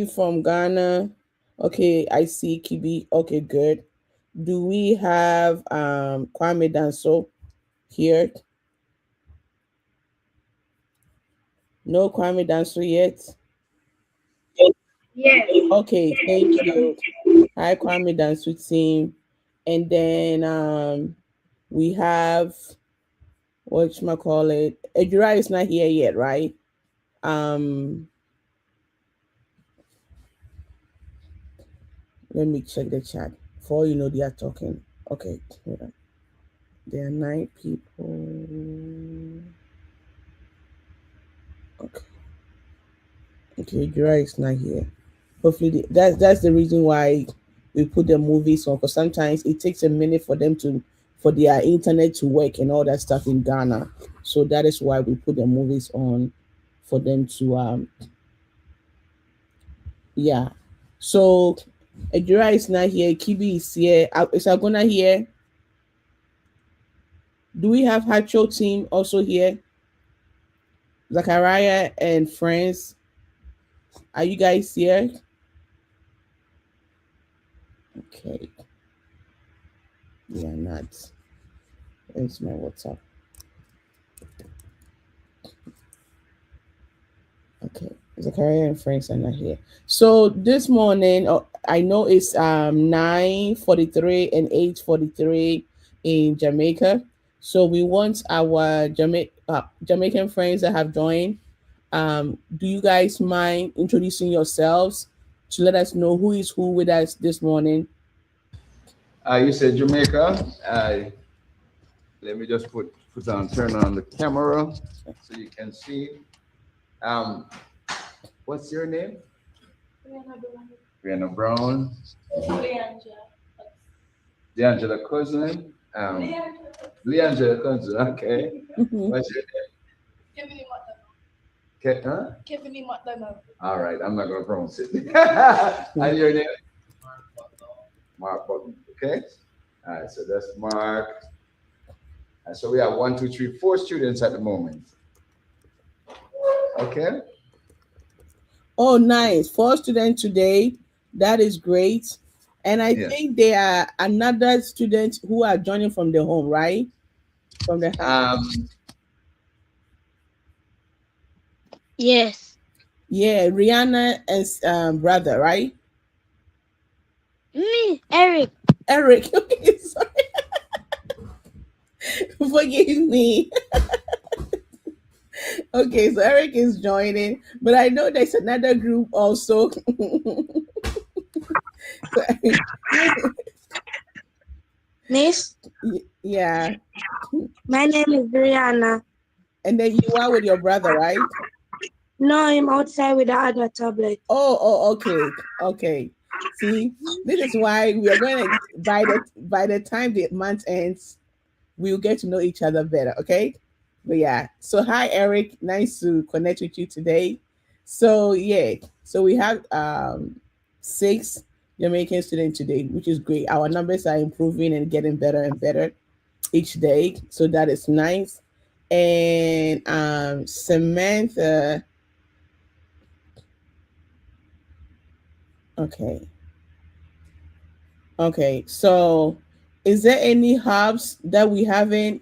from Ghana. Okay, I see Kibi. Okay, good. Do we have Kwame Danso here? No Kwame Danso yet. Yes. Okay, thank you. Hi Kwame Danso team. And then we have what you call it. Ejura is not here yet, right? Um Let me check the chat. For you know they are talking. Okay, hold on. There are 9 people. Okay. Okay, Jura is not here. Hopefully, that's the reason why we put the movies on. Because sometimes it takes a minute for them to for their internet to work and all that stuff in Ghana. So that is why we put the movies on for them to yeah. So Jura is not here. Kibi is here. Is Agona here? Do we have Hacho team also here? Zachariah and friends. Are you guys here? Okay. Yeah, not. It's my WhatsApp. Okay. Zachariah and friends are not here. So this morning, I know it's 9:43 and 8:43 in Jamaica. So we want our Jamaican friends that have joined. Do you guys mind introducing yourselves to let us know who is who with us this morning? You said Jamaica. Let me just put on turn on the camera so you can see. Um, what's your name? Brianna Brown. D'Angela Cousin. Leangela Cousin. Okay. What's your name? Kevin McDonald. All right, I'm not gonna pronounce it. And your name? Mark Button. Okay. All right, so that's Mark. And so we have 1, 2, 3, 4 students at the moment. Okay. Oh, nice. 4 students today. That is great. And I Yes. think there are another student who are joining from the home, right? From the house. Yes. Yeah, Rihanna and brother, right? Me, Eric. Eric. Okay, sorry. Forgive me. Okay, so Eric is joining, but I know there's another group also. Miss, Yeah. my name is Brianna. And then you are with your brother, right? No, I'm outside with the other tablet. Oh, okay, okay. See, this is why we are going to by the time the month ends, we'll get to know each other better. Okay, but yeah. So hi, Eric. Nice to connect with you today. So yeah, so we have 6 Jamaican students today, which is great. Our numbers are improving and getting better and better each day. So that is nice. And Samantha. Okay. Okay, so is there any hubs that we haven't?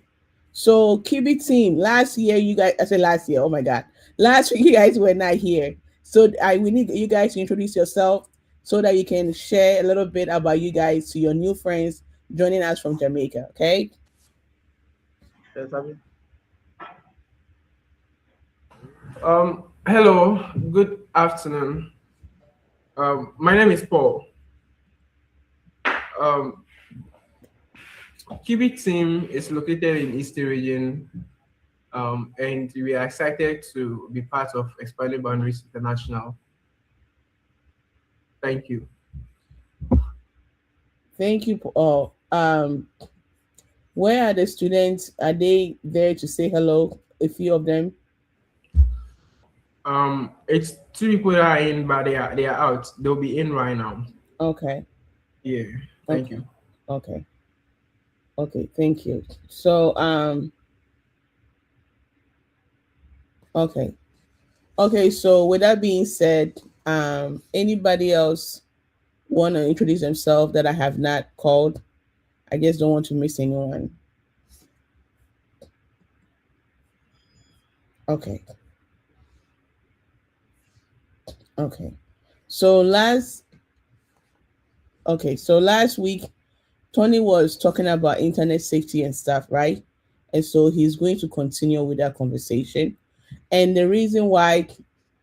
So Kibi team, last year you guys, I said last year, oh my God. Last week you guys were not here. So we need you guys to introduce yourself so that you can share a little bit about you guys to your new friends joining us from Jamaica, okay? Yes, Abby. Hello, good afternoon. My name is Paul. Um, Kibi team is located in Eastern region, and we are excited to be part of Expanding Boundaries International. Thank you. Thank you, Paul. Where are the students? Are they there to say hello? A few of them. It's 2 people that are in, but they are out. They'll be in right now. Okay. Yeah. Thank Okay. you. Okay. Okay. Thank you. So okay. Okay, so with that being said, Anybody else want to introduce themselves that I have not called? I just don't want to miss anyone. Okay. Okay. So last week Tony was talking about internet safety and stuff, right? And so he's going to continue with that conversation. And the reason why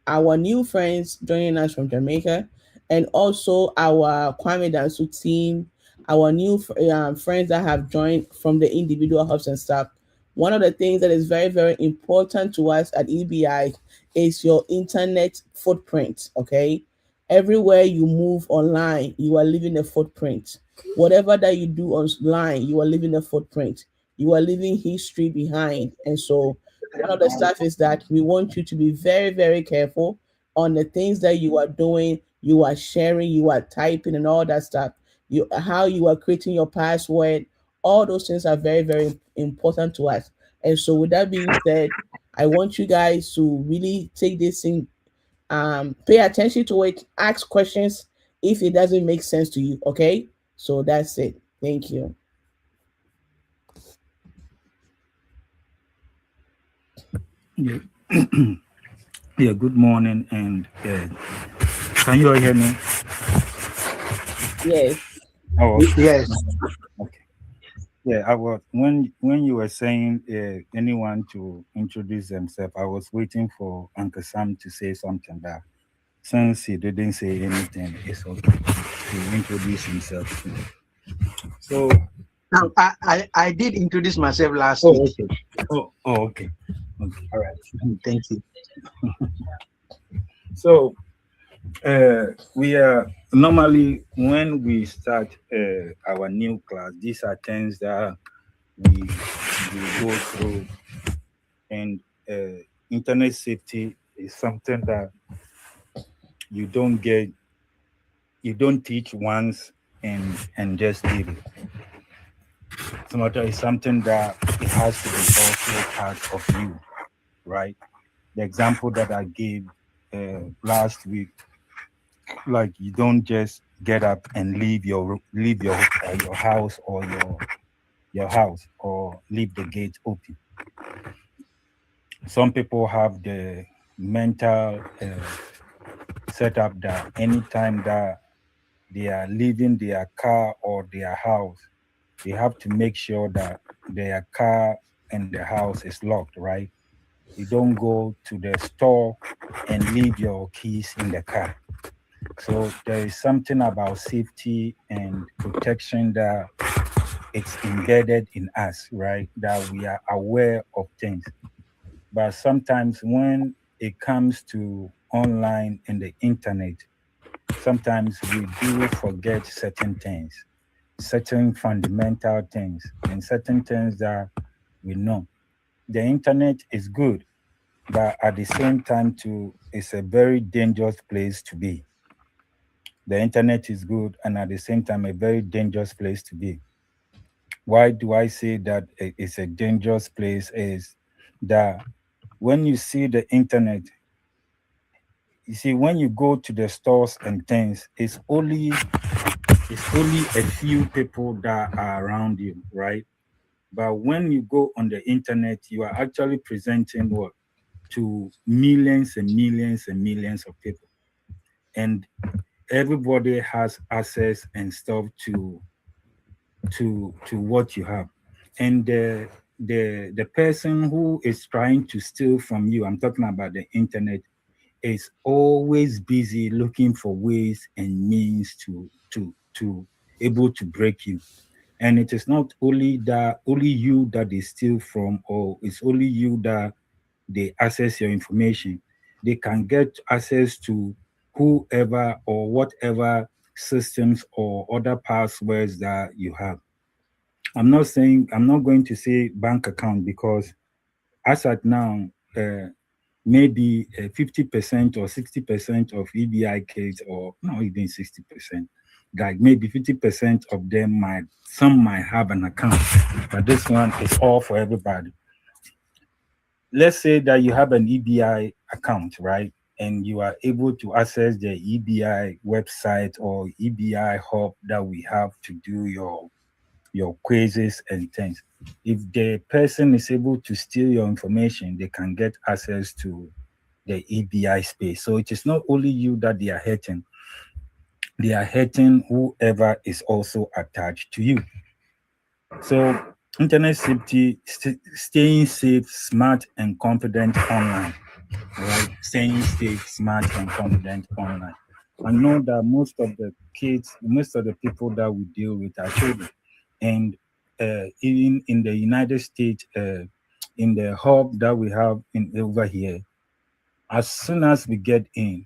our new friends joining us from Jamaica, and also our Kwame Dansu team, our new friends that have joined from the individual hubs and stuff. One of the things that is very, very important to us at EBI is your internet footprint. Okay. Everywhere you move online, you are leaving a footprint. Whatever that you do online, you are leaving a footprint. You are leaving history behind. And so one of the stuff is that we want you to be very, very careful on the things that you are doing, you are sharing, you are typing, and all that stuff. How you are creating your password, all those things are very, very important to us. And so, with that being said, I want you guys to really take this thing, pay attention to it, ask questions if it doesn't make sense to you. Okay, so that's it. Thank you. Yeah. Yeah, good morning, and can you all hear me? Yes. Oh, okay. Yes. Okay. Yeah, I was when you were saying anyone to introduce themselves, I was waiting for Uncle Sam to say something, but since he didn't say anything, it's okay to introduce himself. So Now, I did introduce myself last oh, week. okay. Oh, okay. Okay. All right. Thank you. So we are normally when we start our new class, these are things that we go through, and internet safety is something that you don't teach once and just leave it. It's something that it has to be also part of you, right? The example that I gave last week, like you don't just get up and leave your house or your house or leave the gate open. Some people have the mental setup that anytime that they are leaving their car or their house, they have to make sure that their car and the house is locked, right? You don't go to the store and leave your keys in the car. So there is something about safety and protection that it's embedded in us, right? That we are aware of things. But sometimes when it comes to online and the internet, sometimes we do forget certain things, certain fundamental things, and certain things that we know. The internet is good, but at the same time too, it's a very dangerous place to be. The internet is good, and at the same time, a very dangerous place to be. Why do I say that it's a dangerous place? Is that when you see the internet, you see when you go to the stores and things, it's only a few people that are around you, right? But when you go on the internet, you are actually presenting what to millions and millions and millions of people, and everybody has access and stuff to what you have. And the person who is trying to steal from you, I'm talking about the internet, is always busy looking for ways and means to able to break you. And it is not only you that they steal from, or it's only you that they access your information. They can get access to whoever or whatever systems or other passwords that you have. I'm not going to say bank account, because as at now, maybe 50% or 60% of EBI kids, or not even 60%, like maybe 50% of them might have an account, but this one is all for everybody. Let's say that you have an EBI account, right? and you are able to access the EBI website or EBI hub that we have to do your quizzes and things. If the person is able to steal your information, they can get access to the EBI space. So it is not only you that they are hurting. They are hurting whoever is also attached to you. So internet safety, staying safe, smart, and confident online. Right? Staying safe, smart, and confident online. I know that most of the kids, most of the people that we deal with are children. And even in the United States, in the hub that we have over here, as soon as we get in,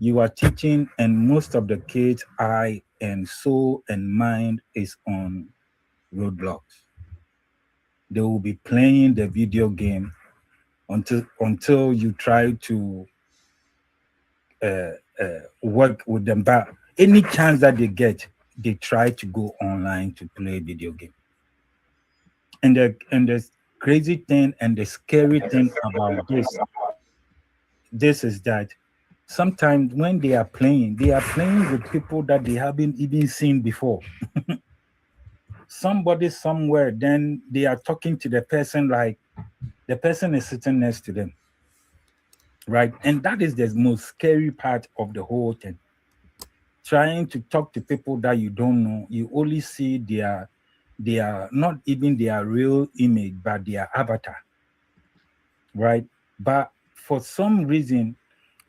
you are teaching, and most of the kids' eye and soul and mind is on Roblox. They will be playing the video game until you try to work with them. But any chance that they get, they try to go online to play video game. And the crazy thing and the scary thing about this is that sometimes when they are playing with people that they haven't even seen before. Somebody somewhere, then they are talking to the person like the person is sitting next to them, right? And that is the most scary part of the whole thing. Trying to talk to people that you don't know, you only see their not even their real image, but their avatar, right? But for some reason,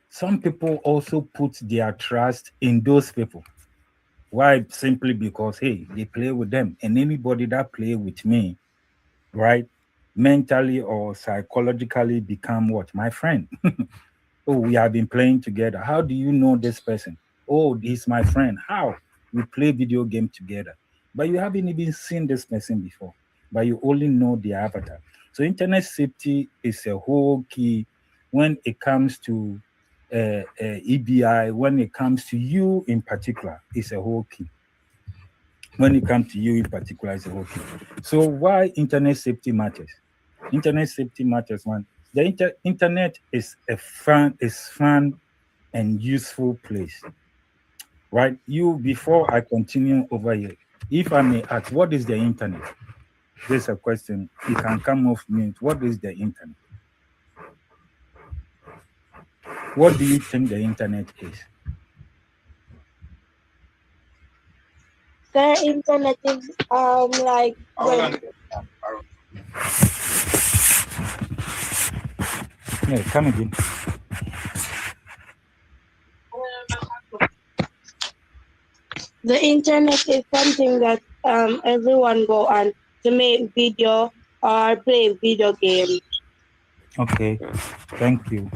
some people also put their trust in those people. Why? Simply because, hey, they play with them, and anybody that play with me, right, mentally or psychologically become what? My friend. Oh, we have been playing together. How do you know this person? Oh, he's my friend. How? We play video game together. But you haven't even seen this person before, but you only know the avatar. So internet safety is a whole key when it comes to EBI, when it comes to you in particular, it's a whole key. When it comes to you in particular, it's a whole key. So why internet safety matters? Internet safety matters, man. The internet is fun and useful place, right? Before I continue over here, if I may ask, what is the internet? There's a question. You can come off mute. What is the internet? What do you think the internet is? The internet is like Yeah, come again. the internet is something that everyone go on to make video or play video games. Okay, thank you.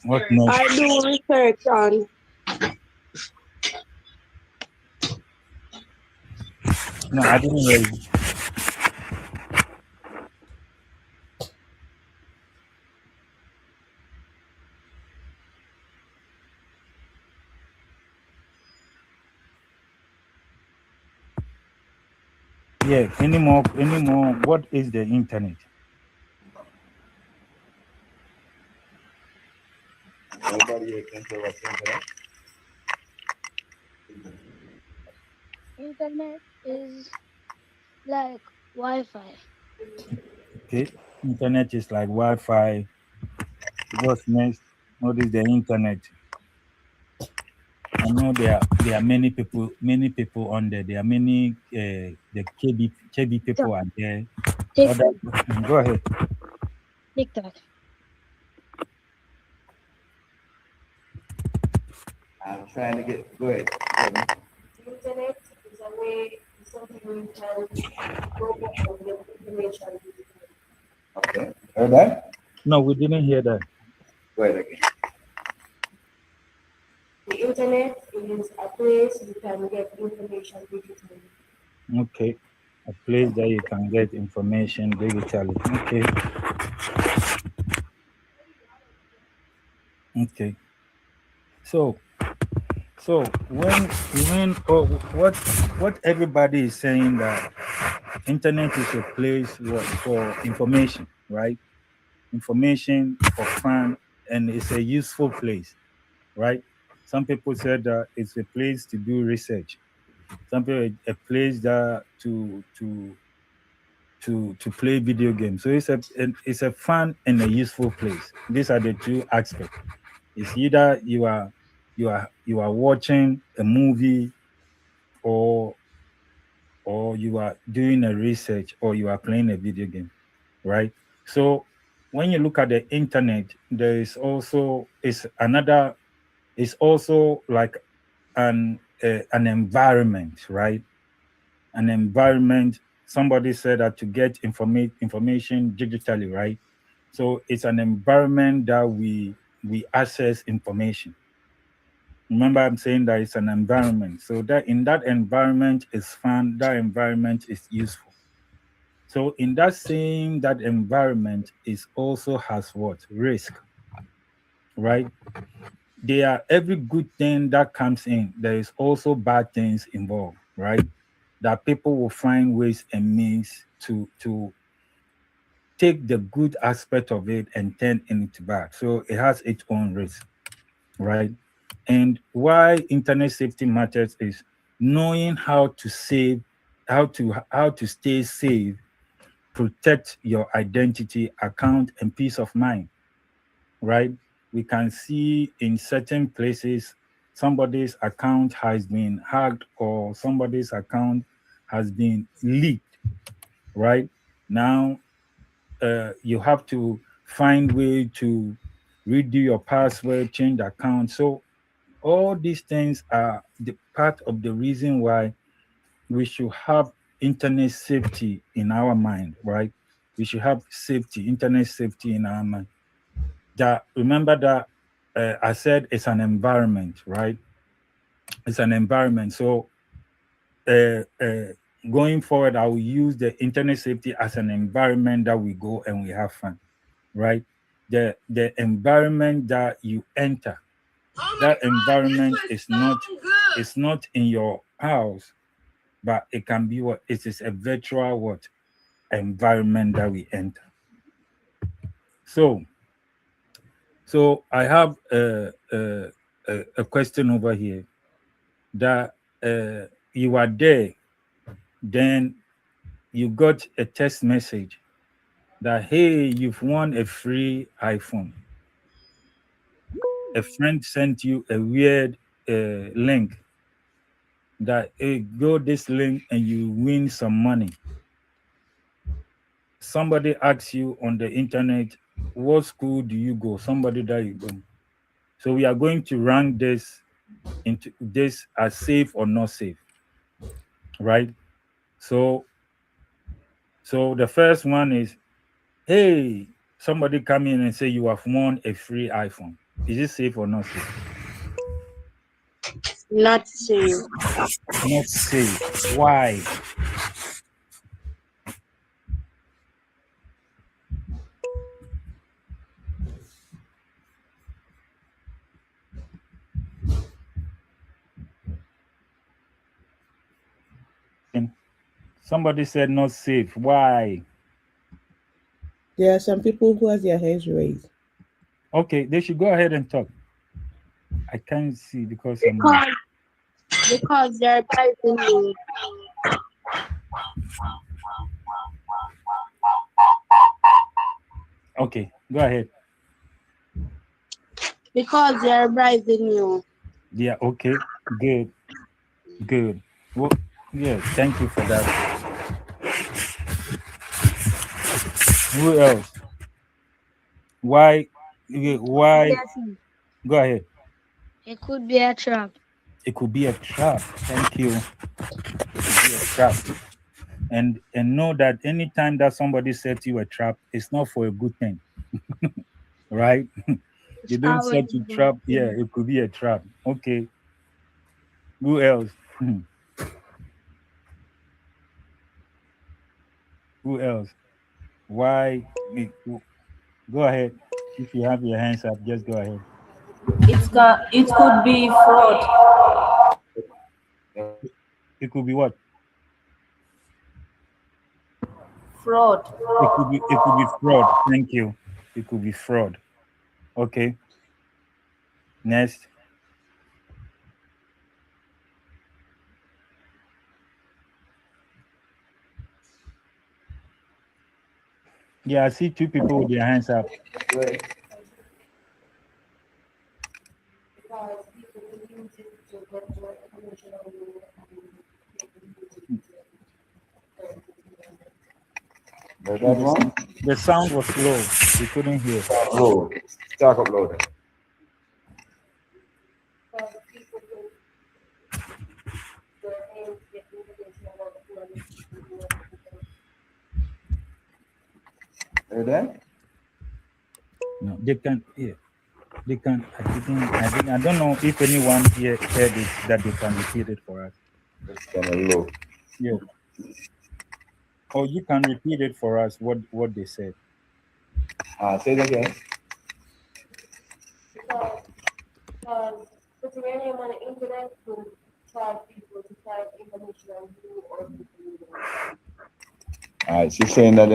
What next? I do research on. No, I didn't hear you. Yeah, any more? What is the internet? Nobody here can tell us internet. Internet is like Wi-Fi. Okay, internet is like Wi-Fi. What's next? What is the internet? I know there are many people on there. There are many the KB people are there. Go ahead. TikTok. I'm trying to get. Go ahead. Internet is a way, something you can go and get information. Okay. Heard that? No, we didn't hear that. Go ahead again. The internet is a place you can get information digitally. Okay. A place that you can get information digitally. Okay. So when what everybody is saying that internet is a place for information, right? information for fun, and it's a useful place, right? Some people said that it's a place to do research. Some people a place that to play video games. So it's a fun and a useful place. These are the two aspects. It's either you are watching a movie, or you are doing a research, or you are playing a video game, right? So when you look at the internet, there is also it's also like an environment, right? An environment. Somebody said that to get information digitally, right? So it's an environment that we access information. Remember, I'm saying that it's an environment. So that in that environment is fun. That environment is useful. So in that same that environment is also has what risk, right? There are every good thing that comes in. There is also bad things involved, right? That people will find ways and means to take the good aspect of it and turn it into bad. So it has its own risk, right? And why internet safety matters is knowing how to save, how to stay safe, protect your identity, account, and peace of mind, right? We can see in certain places somebody's account has been hacked, or somebody's account has been leaked, right? Now you have to find way to redo your password, change the account. So all these things are the part of the reason why we should have internet safety in our mind, right? We should have safety, internet safety in our mind. That remember that I said it's an environment, right? It's an environment. So going forward, I will use the internet safety as an environment that we go and we have fun, right? The environment that you enter, that environment is not in your house, but it can be what it is, a virtual what environment that we enter. So I have a question over here that you are there, then you got a text message that, hey, you've won a free iPhone. A friend sent you a weird link that, hey, go this link and you win some money. Somebody asks you on the internet, what school do you go? Somebody that you go. So we are going to rank this into this as safe or not safe, right? So the first one is, hey, somebody come in and say you have won a free iPhone. Is it safe or not safe? Not safe. Not safe. Why? Somebody said not safe. Why? There are some people who have their hands raised. Okay, they should go ahead and talk. I can't see because they're typing you. Okay, go ahead. Because they're bribing you. Yeah, okay, good. Well, yeah, thank you for that. Who else? Why? Go ahead. It could be a trap. It could be a trap. Thank you. It could be a trap. And know that anytime that somebody sets you a trap, it's not for a good thing. Right? You don't set you trap. Yeah, it could be a trap. Okay. Who else? Who else? Why? Go ahead. If you have your hands up, just go ahead. It could be fraud. It could be what? Fraud. It could be fraud. Thank you. It could be fraud. Okay. Next. Yeah, I see two people with their hands up. Right. because people will use it to get more information on you and people use it Heard that one? The sound was low. We couldn't hear. Low. Talk up louder. because people will their hands get information about who are listening. Heard that? No, they can hear. They can. I don't know if anyone here heard it that they can repeat it for us. It's kind of low. Yeah. Or you can repeat it for us. What they said. Say it again. Because putting your name on the internet will charge people to find information on you or people you know. All right, she's saying that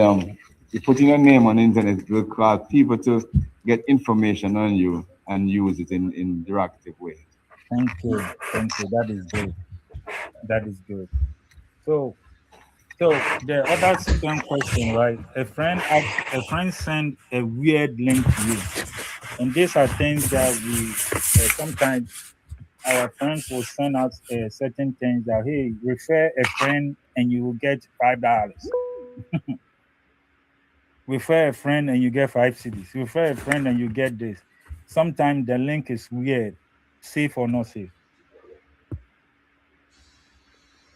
you putting your name on the internet will cause people to get information on you and use it in interactive ways. Thank you. That is good. That is good. So the other second question, right? A friend sent a weird link to you, and these are things that we sometimes our friends will send out certain things that, hey, refer a friend and you will get $5. Refer a friend and you get 5 CDs. Refer a friend and you get this. Sometimes the link is weird, safe or not safe.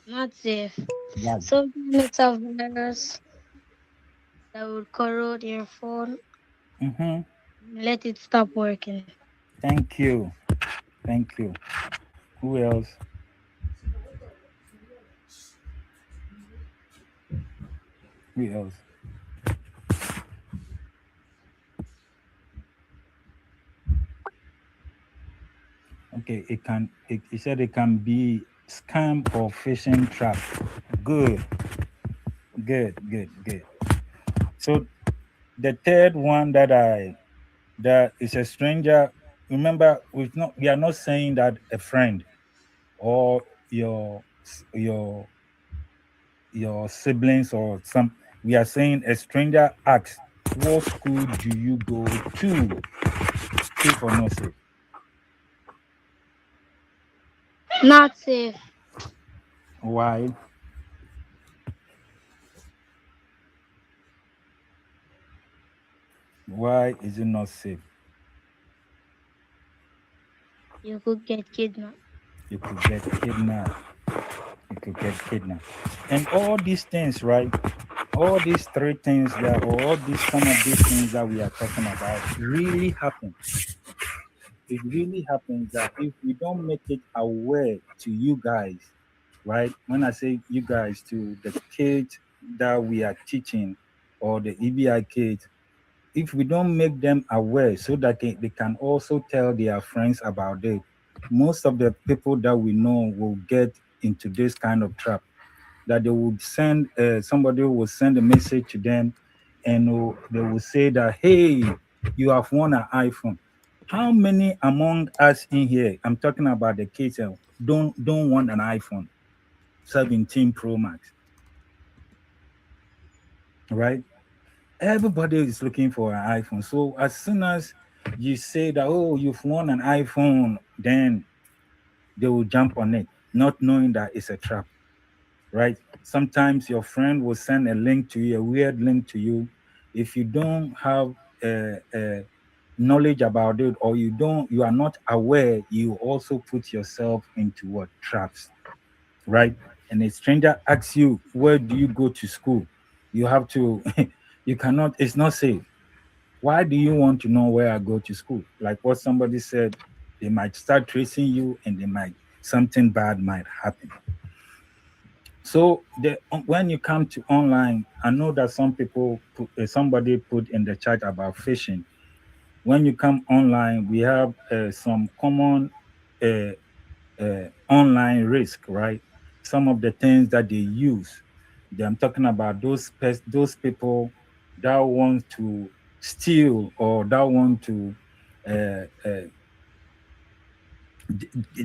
Not safe. Right. Sometimes it's a virus that will corrode your phone. Let it stop working. Thank you. Who else? Okay, it said it can be scam or phishing trap. Good. So the third one that is a stranger. Remember, we are not saying that a friend or your siblings or some. We are saying a stranger asks, "What school do you go to?" Safe or not safe? Not safe. Why? Why is it not safe? You could get kidnapped. You could get kidnapped. And all these things, right? All these three things that, or all these some of these things that we are talking about really happen. It really happens that if we don't make it aware to you guys, right? When I say you guys, to the kids that we are teaching or the EBI kids, if we don't make them aware so that they can also tell their friends about it, most of the people that we know will get into this kind of trap. That they would send somebody will send a message to them, and they will say that, hey, you have won an iPhone. How many among us in here, I'm talking about the kids, don't want an iPhone 17 Pro Max, right? Everybody is looking for an iPhone. So as soon as you say that, oh, you've won an iPhone, then they will jump on it, not knowing that it's a trap, right? Sometimes your friend will send a link to you, a weird link to you. If you don't have knowledge about it, or you are not aware, you also put yourself into what traps, right? And a stranger asks you, where do you go to school? You have to, you cannot, it's not safe. Why do you want to know where I go to school? Like what somebody said, they might start tracing you and something bad might happen. So when you come to online, I know that some people, somebody put in the chat about phishing. When you come online, we have some common online risk, right? Some of the things that they use. I'm talking about those people that want to steal or that want to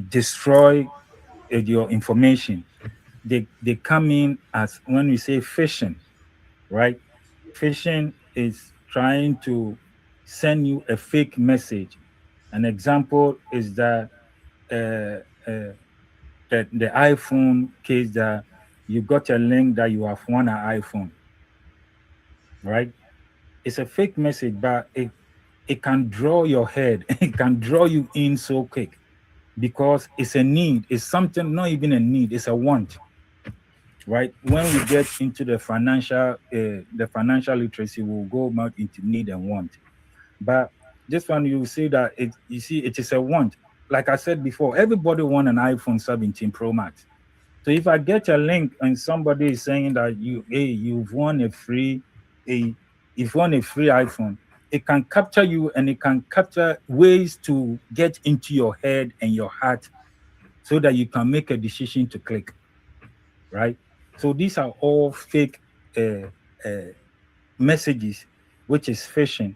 destroy your information, they come in as, when we say phishing, right? Phishing is trying to send you a fake message. An example is that the iPhone case, that you got a link that you have won an iPhone, right? It's a fake message, but it can draw your head. It can draw you in so quick because it's a need. It's something, not even a need, it's a want, right? When we get into the financial literacy, we'll go more into need and want. But this one, you see that it is a want. Like I said before, everybody want an iPhone 17 Pro Max. So if I get a link and somebody is saying that you've won a free iPhone, it can capture you, and it can capture ways to get into your head and your heart so that you can make a decision to click, right? So these are all fake messages, which is phishing,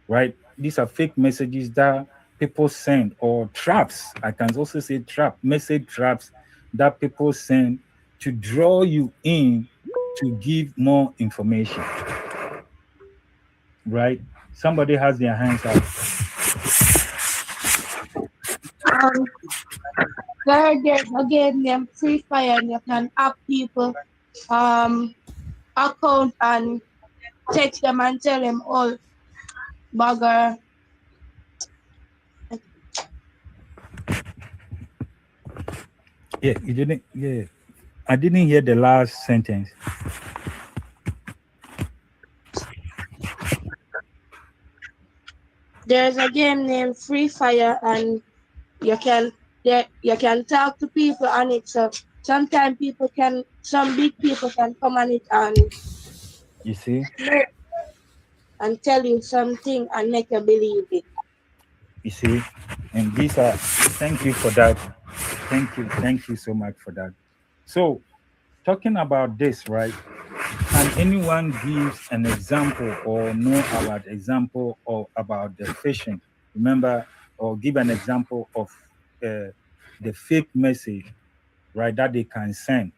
right? These are fake messages that people send, or traps. I can also say message traps that people send to draw you in to give more information, right? Somebody has their hands up. Again, them Free Fire, and you can hack people account and text them and tell them all bugger. Yeah, you didn't. Yeah, I didn't hear the last sentence. There's a game named Free Fire, and you can talk to people on it. So sometimes some big people can come on it and You see, and tell you something and make you believe it. you see, and these are. Thank you for that. Thank you so much for that. So, talking about this, right? Can anyone give an example or know about example or about the phishing? Remember, or give an example of the fake message, right, that they can send.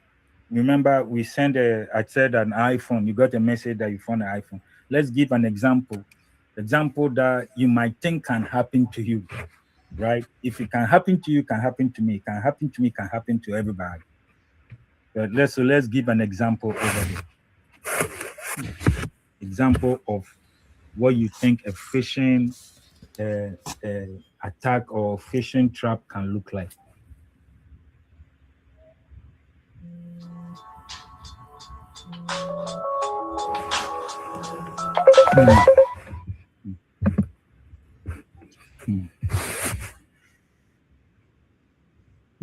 Remember, we send I said an iPhone, you got a message that you found an iPhone. Let's give an example that you might think can happen to you, right? If it can happen to you, it can happen to me. It can happen to me, it can happen to everybody. But let's give an example over there. Example of what you think a phishing attack or phishing trap can look like.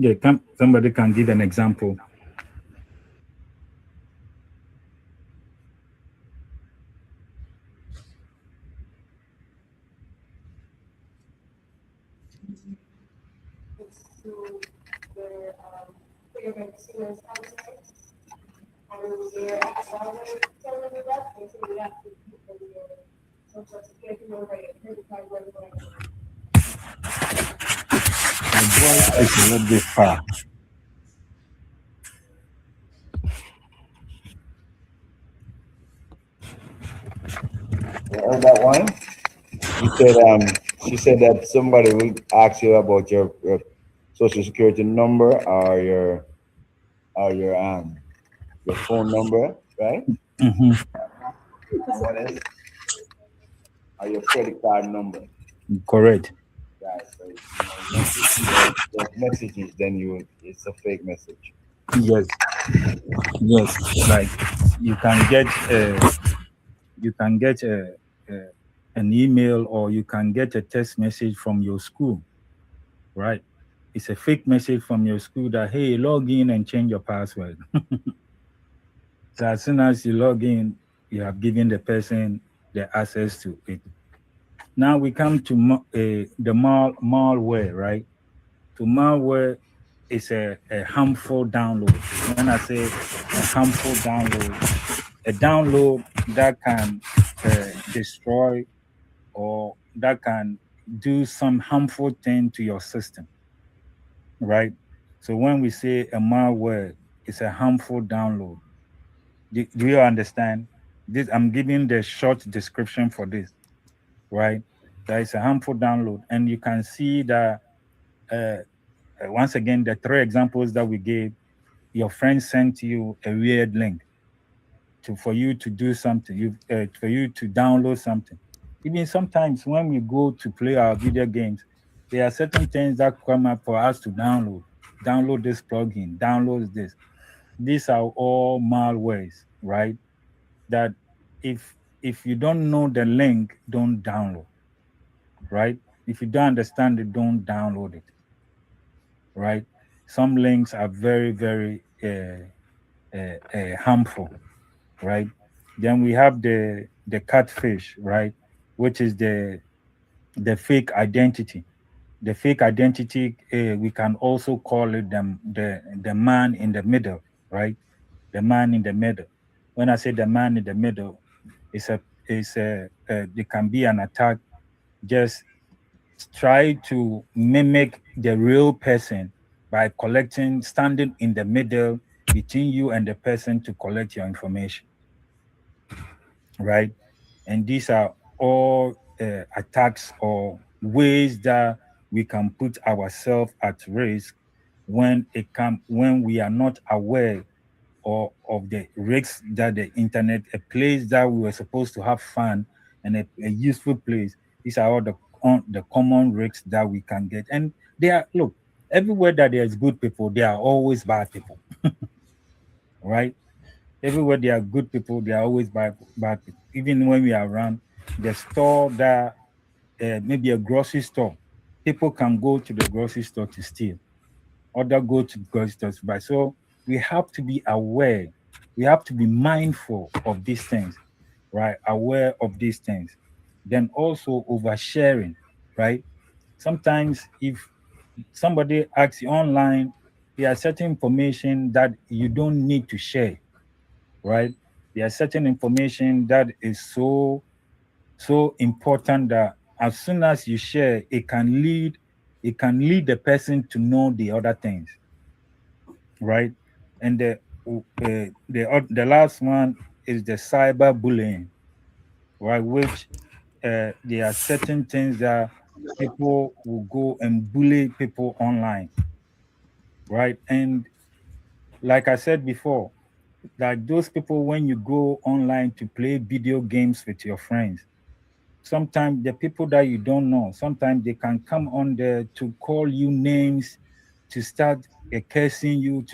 Yeah, somebody can give an example. It's a little bit far. You heard that one? She said that somebody will ask you about your social security number or your phone number, right? Mm-hmm. What else? Or your credit card number. Correct. Yeah, so those messages, then it's a fake message. Yes. Like you can get an email, or you can get a text message from your school, right? It's a fake message from your school that, hey, log in and change your password. So as soon as you log in, you have given the person the access to it. Now we come to the malware, right? So malware is a harmful download. When I say a harmful download, a download that can destroy or that can do some harmful thing to your system, right? So when we say a malware, it's a harmful download. Do you understand? This I'm giving the short description for this, right? That is a harmful download, and you can see that once again the 3 examples that we gave. Your friend sent you a weird link for you to do something, for you to download something. Even sometimes when we go to play our video games, there are certain things that come up for us to download. Download this plugin, download this. These are all malwares, right? That if you don't know the link, don't download, right? If you don't understand it, don't download it, right? Some links are very, very harmful, right? Then we have the catfish, right, which is the fake identity. The fake identity, we can also call it the man in the middle, right? The man in the middle. When I say the man in the middle, there can be an attack. Just try to mimic the real person by standing in the middle between you and the person to collect your information, right? And these are all attacks or ways that we can put ourselves at risk when we are not aware of the risks that the internet, a place that we were supposed to have fun and a useful place. These are all the common risks that we can get. And look, everywhere that there's good people, there are always bad people. Right? Everywhere there are good people, there are always bad people. Even when we are around the store that maybe a grocery store, people can go to the grocery store to steal, or they go to grocery stores to buy. So we have to be aware. We have to be mindful of these things, right? Aware of these things. Then also oversharing, right? Sometimes if somebody asks you online, there are certain information that you don't need to share, right? There are certain information that is so important that as soon as you share, it can lead the person to know the other things, right? And the last one is the cyberbullying, right? Which there are certain things that people will go and bully people online, right? And like I said before, like those people, when you go online to play video games with your friends, sometimes the people that you don't know, sometimes they can come on there to call you names, to start cursing you,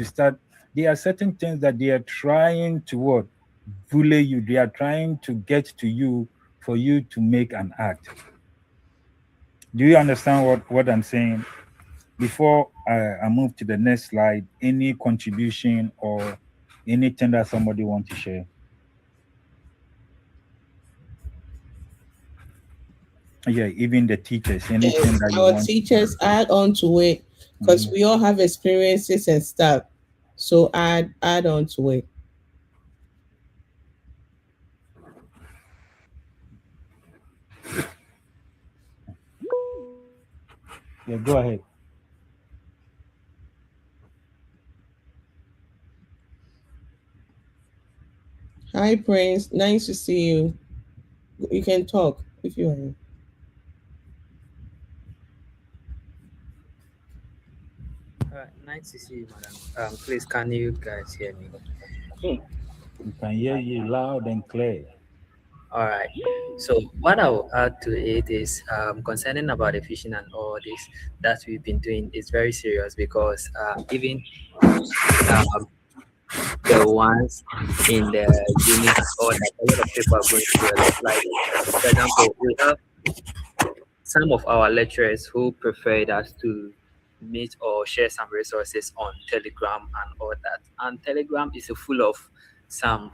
there are certain things that they are trying to bully you. They are trying to get to you for you to make an act. Do you understand what I'm saying? Before I move to the next slide, any contribution or anything that somebody wants to share? Yeah, even the teachers, anything that you our want teachers add on to it, because we all have experiences and stuff. So add on to it. Yeah, go ahead. Hi, Prince. Nice to see you. You can talk if you are. Nice to see you, madam. Please, can you guys hear me? We can hear you loud and clear. All right. So what I'll add to it is concerning about the phishing and all this that we've been doing is very serious, because even the ones in the uni and all that, a lot of people are going through a lot. Like, for example, we have some of our lecturers who preferred us to meet or share some resources on Telegram and all that. And Telegram is full of some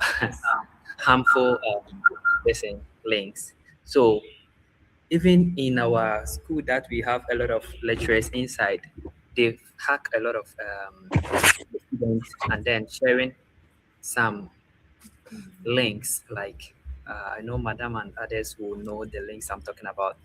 harmful links. So even in our school that we have a lot of lecturers inside, they hack a lot of students and then sharing some links like I know Madam and others will know the links I'm talking about.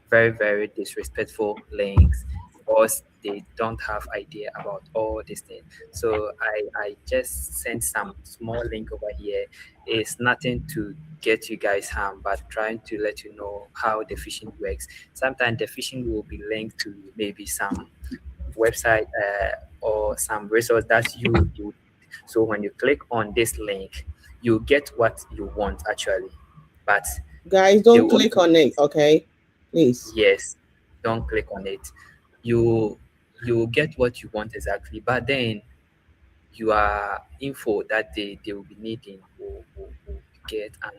Very, very disrespectful links because they don't have idea about all these things. So I just sent some small link over here. It's nothing to get you guys harm, but trying to let you know how the phishing works. Sometimes the phishing will be linked to maybe some website or some resource that you. So when you click on this link, you get what you want actually. But guys, don't click on it, okay? Please. Yes, don't click on it. You get what you want exactly, but then your info that they will be needing will get, and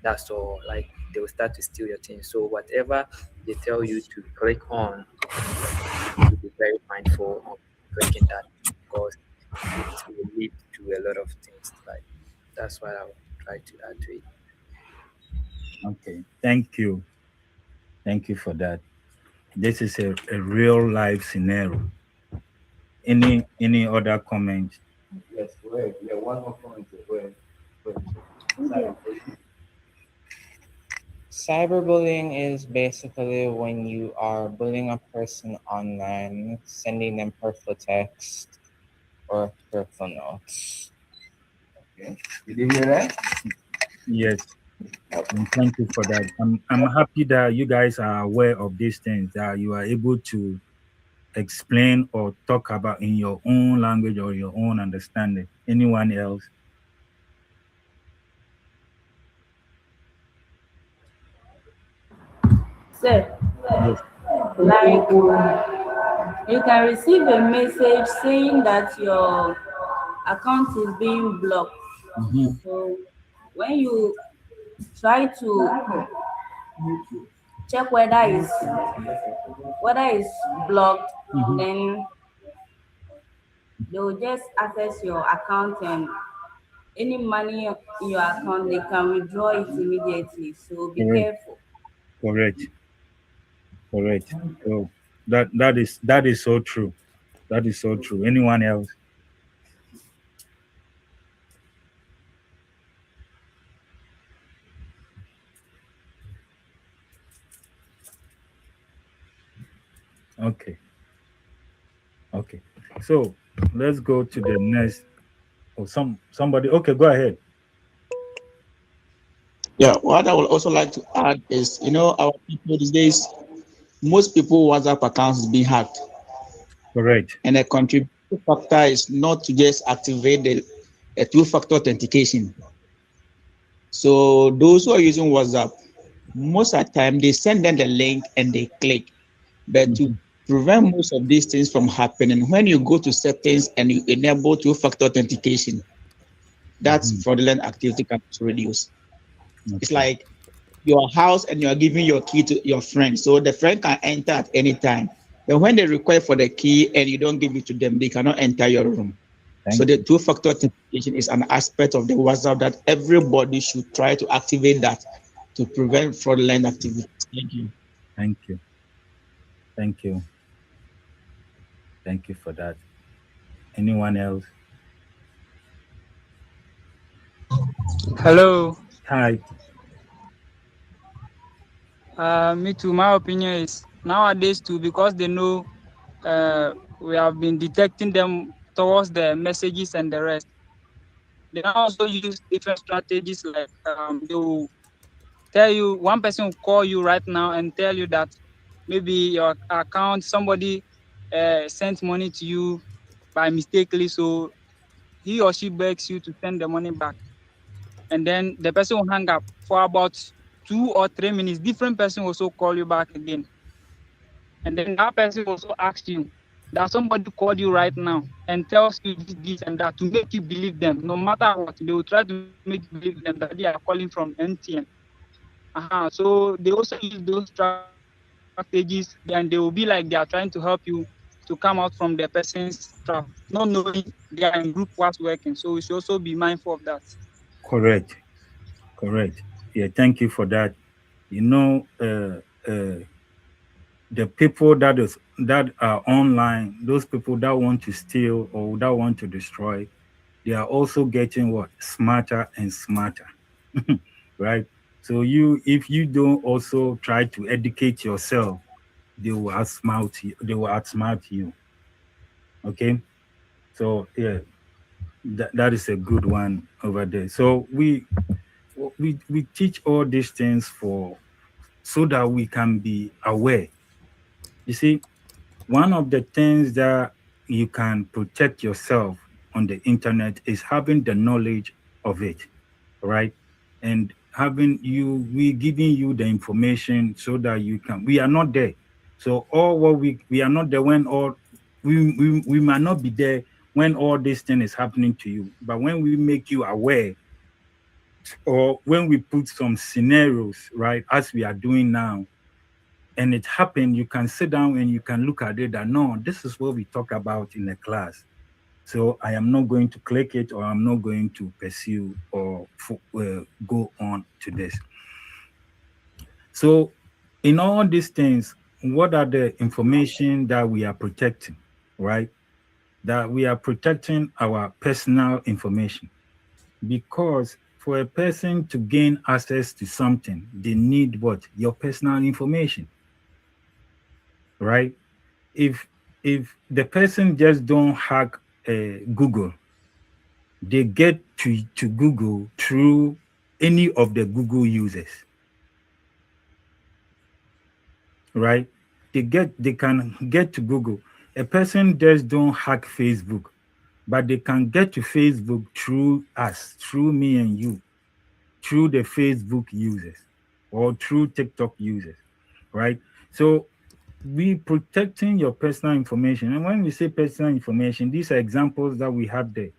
that's all. Like they will start to steal your things. So whatever they tell you to click on, you be very mindful of clicking that because it will lead to a lot of things. Like that's what I will try to add to it. Okay, thank you. Thank you for that. This is a real life scenario. Any other comment? Yes, go ahead. Yeah, one more comment. Go ahead. Cyberbullying is basically when you are bullying a person online, sending them hurtful text or hurtful notes. Okay. Did you hear that? Yes. And thank you for that. I'm happy that you guys are aware of these things, that you are able to explain or talk about in your own language or your own understanding. Anyone else? Sir, Yes. like you can receive a message saying that your account is being blocked. Mm-hmm. So when you try to check whether it's blocked, Mm-hmm. then they will just access your account, and any money in your account they can withdraw it immediately. So be careful. Correct. So that is so true. That is so true. Anyone else? Okay. So let's go to the next. Or somebody. Okay, go ahead. Yeah, what I would also like to add is, our people these days, most people WhatsApp accounts is being hacked. Correct. And the contributing factor is not to just activate a two-factor authentication. So those who are using WhatsApp, most of the time they send them the link and they click. But to prevent most of these things from happening, when you go to settings and you enable two-factor authentication, that's fraudulent activity can reduce. Okay. It's like your house and you are giving your key to your friend, so the friend can enter at any time. But when they request for the key and you don't give it to them, they cannot enter your room. So the two-factor authentication is an aspect of the WhatsApp that everybody should try to activate that to prevent fraudulent activity. Thank you. Thank you. Thank you for that. Anyone else? Hello. Hi. Me too. My opinion is nowadays too, because they know we have been detecting them towards the messages and the rest. They also use different strategies, like they will tell you, one person will call you right now and tell you that maybe your account, somebody sent money to you by mistakenly, so he or she begs you to send the money back. And then the person will hang up for about 2 or 3 minutes. Different person will also call you back again. And then that person also asks you that somebody called you right now and tells you this and that to make you believe them. No matter what, they will try to make you believe them that they are calling from MTN. So they also use those strategies, and they will be like they are trying to help you to come out from the person's trap, not knowing they are in group what's working. So we should also be mindful of that. Correct. Yeah, thank you for that. The people that are online, those people that want to steal or that want to destroy, they are also getting smarter and smarter. Right? So if you don't also try to educate yourself, they will outsmart you. They will outsmart you. Okay. So yeah, that is a good one over there. So we teach all these things so that we can be aware. You see, one of the things that you can protect yourself on the internet is having the knowledge of it, right? And we giving you the information so that you can. We are not there, so all what we are not there when all we might not be there when all this thing is happening to you. But when we make you aware, or when we put some scenarios, right, as we are doing now, and it happened, you can sit down and you can look at it that, no, this is what we talk about in the class. So I am not going to click it, or I'm not going to pursue or go on to this. So in all these things, what are the information that we are protecting, right? That we are protecting our personal information. Because for a person to gain access to something, they need what? Your personal information. Right? If the person just don't hack Google, they get to Google through any of the Google users. Right? They can get to Google. A person just don't hack Facebook, but they can get to Facebook through us, through me and you, through the Facebook users or through TikTok users, right? So we protecting your personal information. And when we say personal information, these are examples that we have there.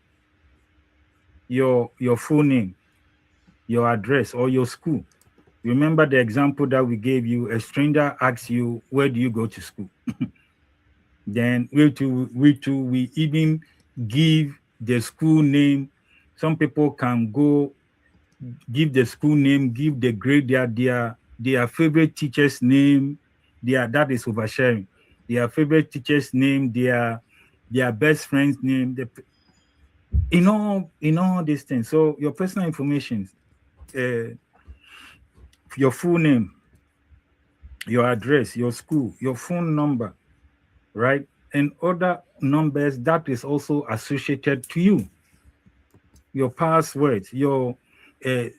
Your full name, your address, or your school. Remember the example that we gave you. A stranger asks you, where do you go to school? Then we even give the school name. Some people can go give the school name, give the grade, their favorite teacher's name. That is oversharing. Their favorite teacher's name, their best friend's name. In all these things. So your personal information, your full name, your address, your school, your phone number, right? And other numbers that is also associated to you. Your passwords,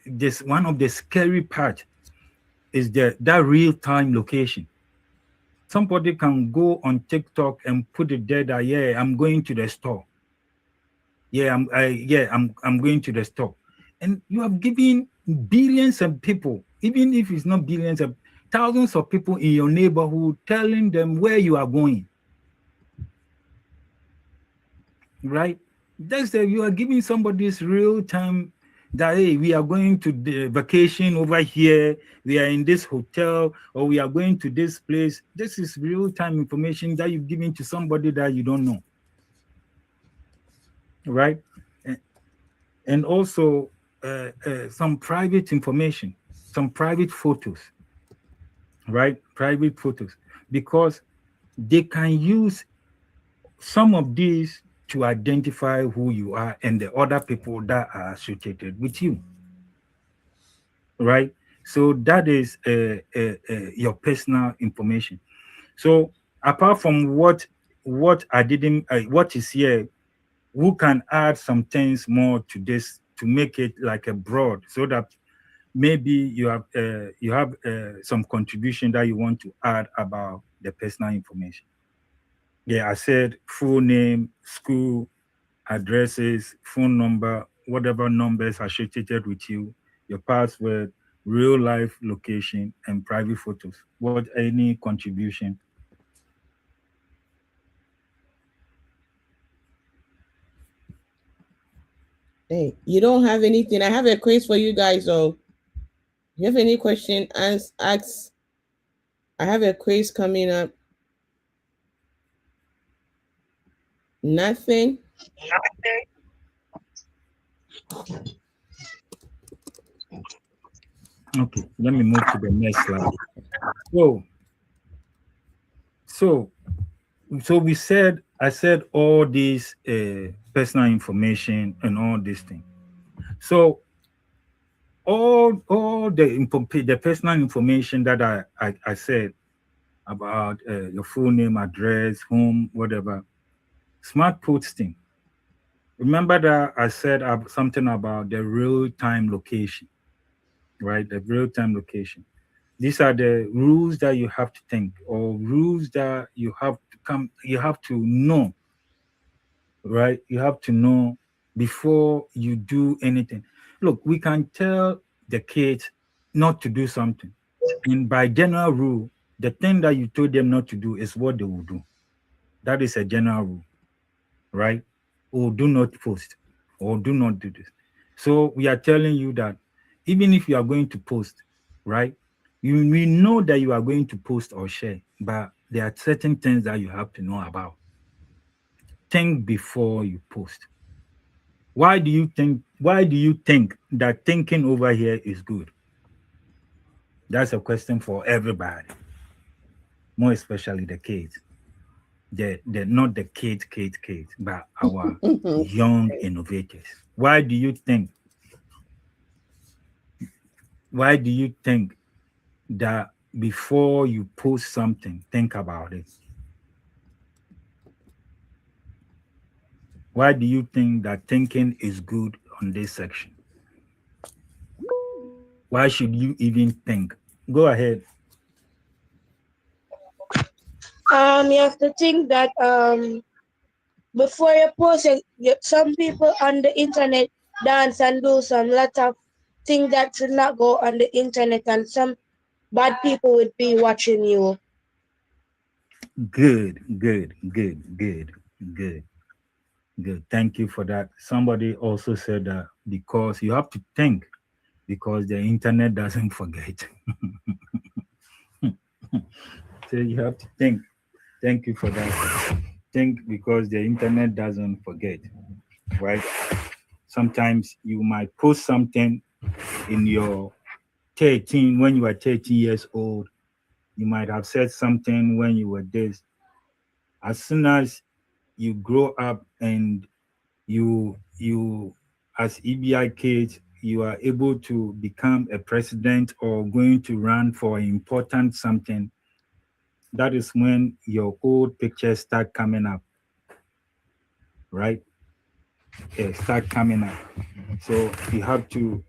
this one of the scary part is that real-time location. Somebody can go on TikTok and put it there that, yeah, I'm going to the store. Yeah, I'm going to the store. And you have given billions of people, even if it's not billions of thousands of people in your neighborhood, telling them where you are going. Right? That's that you are giving somebody's real time that, hey, we are going to the vacation over here, we are in this hotel, or we are going to this place. This is real time information that you've given to somebody that you don't know. Right? And also some private information, some private photos, right? Private photos, because they can use some of these to identify who you are and the other people that are associated with you, right? So that is your personal information. So apart from what I didn't, what is here, who can add some things more to this to make it like a broad, so that maybe you have some contribution that you want to add about the personal information. Yeah, I said full name, school, addresses, phone number, whatever numbers associated with you, your password, real life location, and private photos. What any contribution? Hey, you don't have anything. I have a quiz for you guys. So, if you have any question, ask. I have a quiz coming up. Nothing. Okay, let me move to the next slide. So we said, I said all these personal information and all these things. So all the personal information that I said about your full name, address, home, whatever. Smart posting. Remember that I said something about the real-time location, right? The real-time location. These are the rules that you have to think, or rules that you have to know, right? You have to know before you do anything. Look, we can tell the kids not to do something, and by general rule, the thing that you told them not to do is what they will do. That is a general rule, right? Or do not post, or do not do this. So we are telling you that even if you are going to post, right? We know that you are going to post or share, but there are certain things that you have to know about. Think before you post. Why do you think that thinking over here is good? That's a question for everybody, more especially the kids. They're not the kids, but our young innovators. Why do you think that before you post something, think about it? Why do you think that thinking is good on this section? Why should you even think? Go ahead. You have to think that before you post it, some people on the internet dance and do some lot of things that should not go on the internet, and some bad people would be watching you. Good. Thank you for that. Somebody also said that because you have to think, because the internet doesn't forget. So you have to think. Thank you for that. Think, because the internet doesn't forget, right? Sometimes you might post something in your 13, when you were 13 years old. You might have said something when you were this. As soon as you grow up and you as EBI kids, you are able to become a president or going to run for important something, that is when your old pictures start coming up, right? Start coming up. So you have to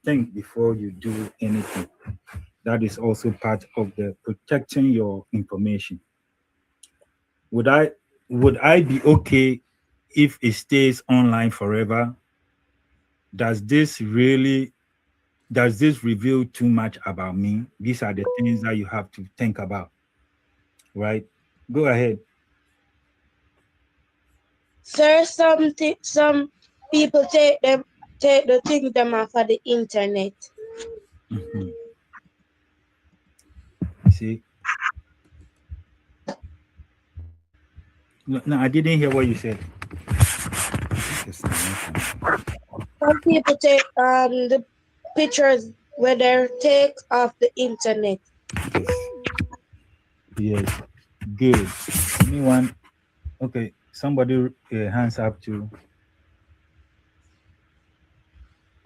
think before you do anything. That is also part of the protecting your information. Would I be okay if it stays online forever? Does this reveal too much about me? These are the things that you have to think about, right? Go ahead. Sir, some people take the thing them off of the internet. Mm-hmm. See? No, I didn't hear what you said. Some people take the pictures where they take off the internet. Yes. Good. Anyone? Okay. Somebody hands up to.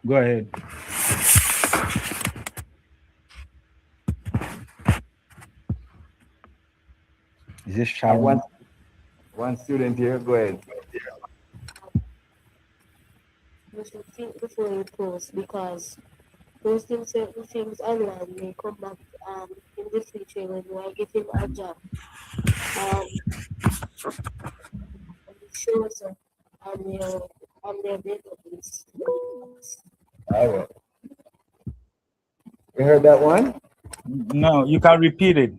Go ahead. Is this Sharon? One student here. Go ahead. You should think before you post, because posting certain things online may come back in the future when you are getting a job. And it shows up on your database. All right. You heard that one? No, you can repeat it.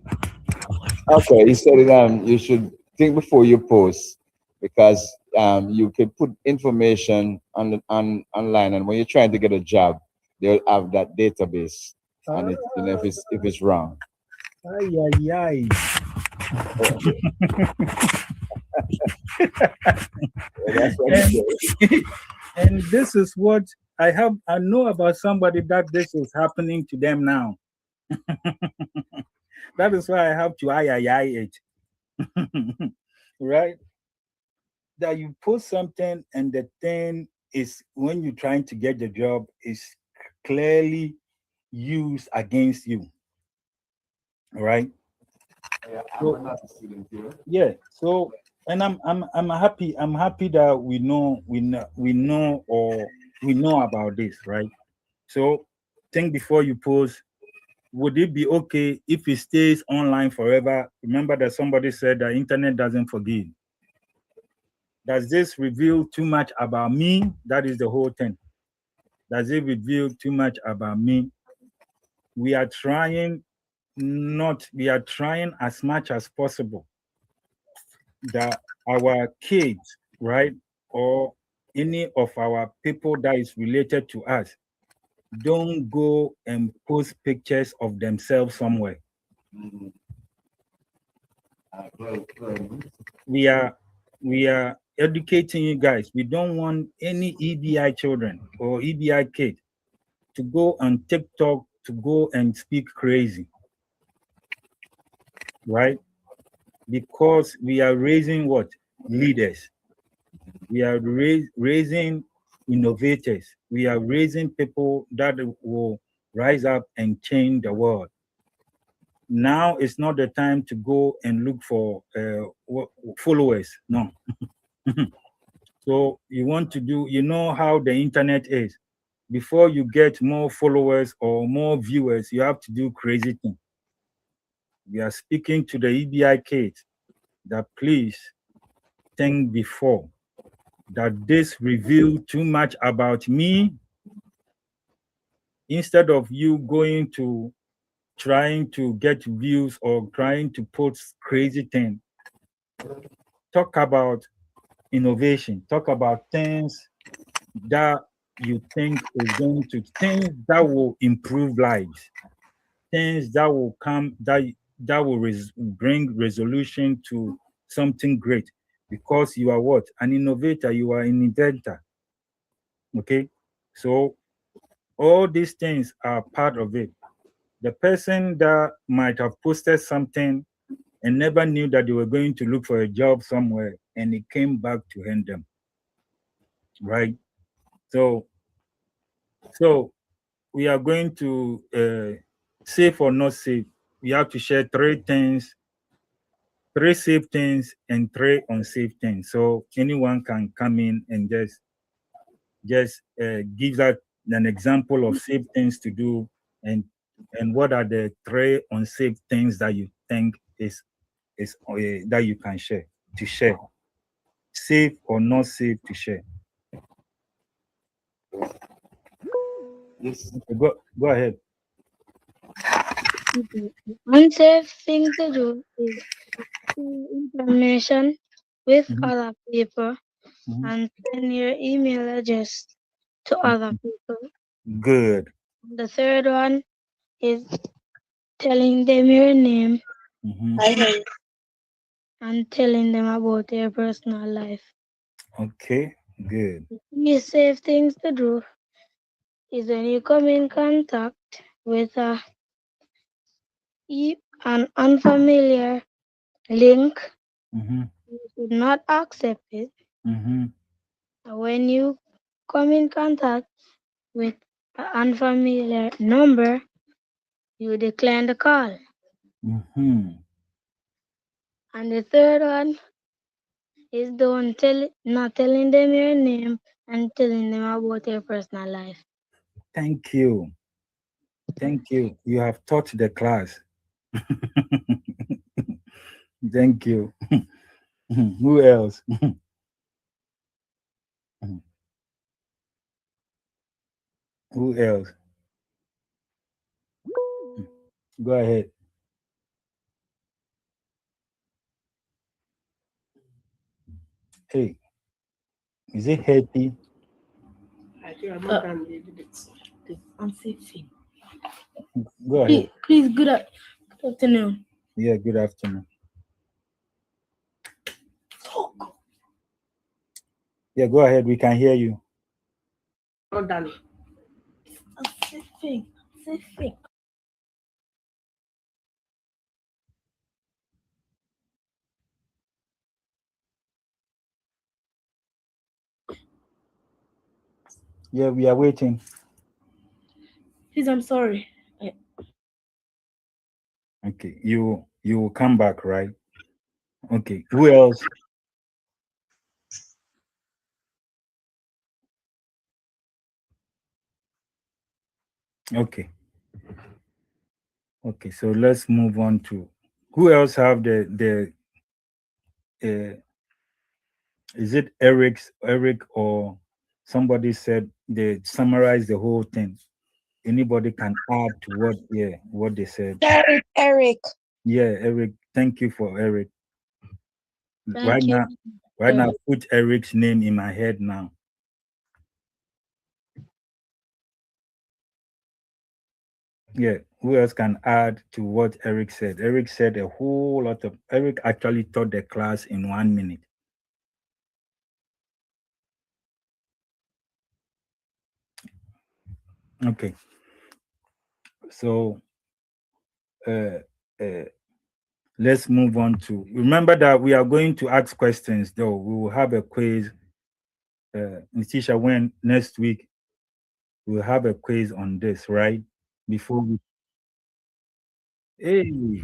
Okay, he said it. You should think before you post, because you can put information online, and when you're trying to get a job, they'll have that database, and if it's wrong. Ay. And this is what I know about somebody that this is happening to them now. That is why I have to it. Right? That you post something and the thing is when you're trying to get the job is clearly used against you. All right. Yeah, So, I'm not a student here. yeah. So, and I'm happy. I'm happy that we know about this, right? So, think before you post. Would it be okay if it stays online forever? Remember that somebody said the internet doesn't forgive. Does this reveal too much about me? That is the whole thing. Does it reveal too much about me? We are trying as much as possible that our kids, right, or any of our people that is related to us, don't go and post pictures of themselves somewhere. Mhm. We are educating you guys. We don't want any EBI children or EBI kid to go on TikTok to go and speak crazy, right? Because we are raising what? Leaders. We are raising innovators. We are raising people that will rise up and change the world. Now is not the time to go and look for followers. No. So you want to do, you know how the internet is. Before you get more followers or more viewers, you have to do crazy things. We are speaking to the EBI kids that please think before that this reveal too much about me. Instead of you going to trying to get views or trying to post crazy things, talk about innovation, talk about things that you think is going to, things that will improve lives, things that will come, that will bring resolution to something great, because you are what? An innovator, you are an inventor. Okay, so all these things are part of it. The person that might have posted something and never knew that they were going to look for a job somewhere, and it came back to haunt them, right? So we are going to safe or not safe. We have to share three things, three safe things and three unsafe things. So anyone can come in and just give that an example of safe things to do, and what are the three unsafe things that you think is that you can share, safe or not safe to share. Yes. Okay, go ahead. Unsafe thing to do is share information with other people and send your email address to other people. Good. The third one is telling them your name and telling them about their personal life. Okay, good. The safe things to do is when you come in contact with an unfamiliar link, you should not accept it. When you come in contact with an unfamiliar number, you decline the call. And the third one is not telling them your name and telling them about your personal life. Thank you. Thank you. You have taught the class. Thank you. Who else? Who else? Go ahead. Hey, is it happy? Go ahead. Please, good afternoon. Yeah, good afternoon. Yeah, go ahead. We can hear you. Oh, darling. Unsafe. Yeah, we are waiting. Please, I'm sorry. Okay, you will come back, right? Okay, who else? Okay. Okay, so let's move on to who else have the is it Eric or somebody said they summarize the whole thing. Anybody can add to what they said. Eric. Yeah, Eric, thank you for Eric. Thank you. Right now, put Eric's name in my head now. Yeah, who else can add to what Eric said? Eric said a whole lot of. Eric actually taught the class in 1 minute. Okay. So, let's move on to. Remember that we are going to ask questions, though. We will have a quiz. Nitisha, when next week we'll have a quiz on this, right? Before we. Hey.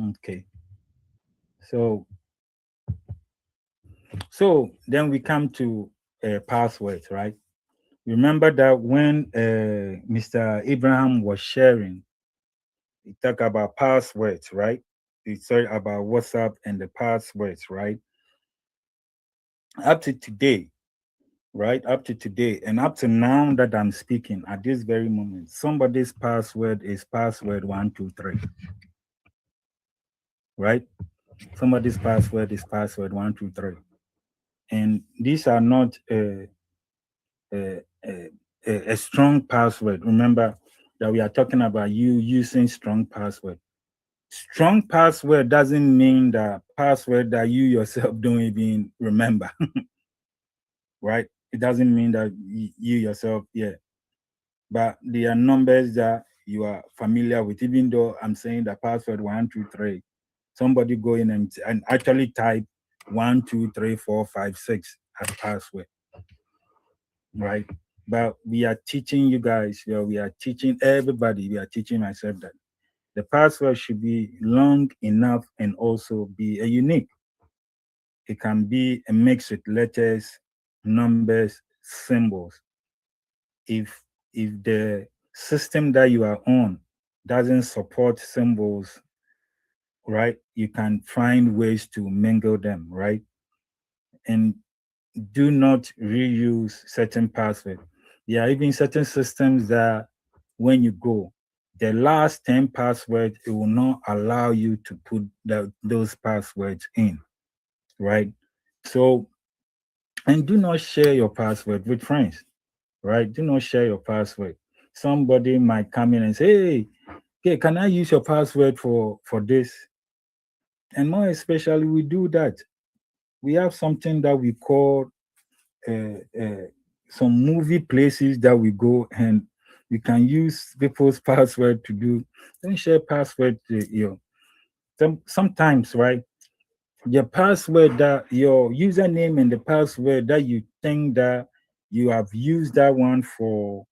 Okay. So then we come to passwords, right? Remember that when Mr. Abraham was sharing, he talked about passwords, right? He said about WhatsApp and the passwords, right? Up to today, right? Up to today, and up to now that I'm speaking at this very moment, somebody's password is password 123, right? Somebody's password is password 123, and these are not a strong password. Remember that we are talking about you using strong password. Strong password doesn't mean that password that you yourself don't even remember, right? It doesn't mean that you yourself, yeah. But there are numbers that you are familiar with, even though I'm saying the password 123. Somebody go in and actually type 1, 2, 3, 4, 5, 6 as password, right? But we are teaching you guys, we are teaching everybody, we are teaching myself that the password should be long enough and also be a unique. It can be a mix with letters, numbers, symbols. If the system that you are on doesn't support symbols, right, you can find ways to mingle them, right? And do not reuse certain passwords. There are even certain systems that when you go, the last 10 passwords, it will not allow you to put those passwords in, right? So, and do not share your password with friends, right? Do not share your password. Somebody might come in and say, hey, okay, can I use your password for this? And more especially, we do that. We have something that we call some movie places that we go, and we can use people's password to do. Don't share password to sometimes, right? Your password, that your username and the password that you think that you have used that one for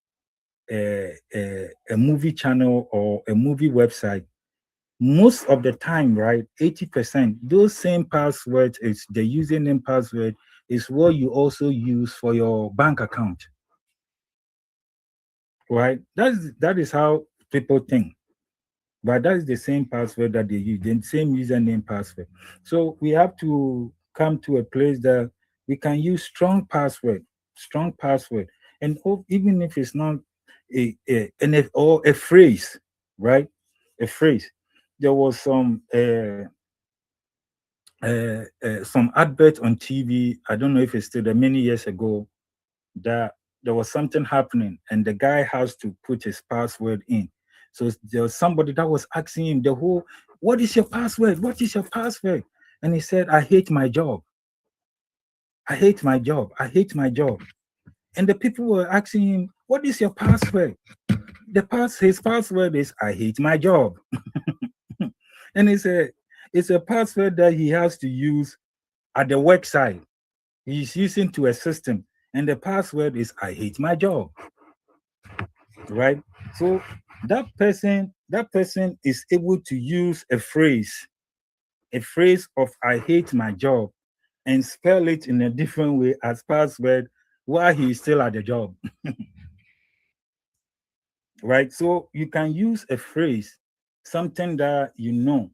a movie channel or a movie website, most of the time, right, 80%, those same passwords, is the username password is what you also use for your bank account, right? That is how people think. But that's the same password that they use, the same username password. So we have to come to a place that we can use strong password, and even if it's not or a phrase, right? A phrase. There was some advert on TV. I don't know if it's still there, many years ago, that there was something happening and the guy has to put his password in. So there was somebody that was asking him what is your password? What is your password? And he said, I hate my job. I hate my job. I hate my job. And the people were asking him, what is your password? His password is, I hate my job. And it's a password that he has to use at the work site. He's using to a system, and the password is "I hate my job." Right? So that person is able to use a phrase of "I hate my job" and spell it in a different way as password while he's still at the job. Right? So you can use a phrase, something that you know,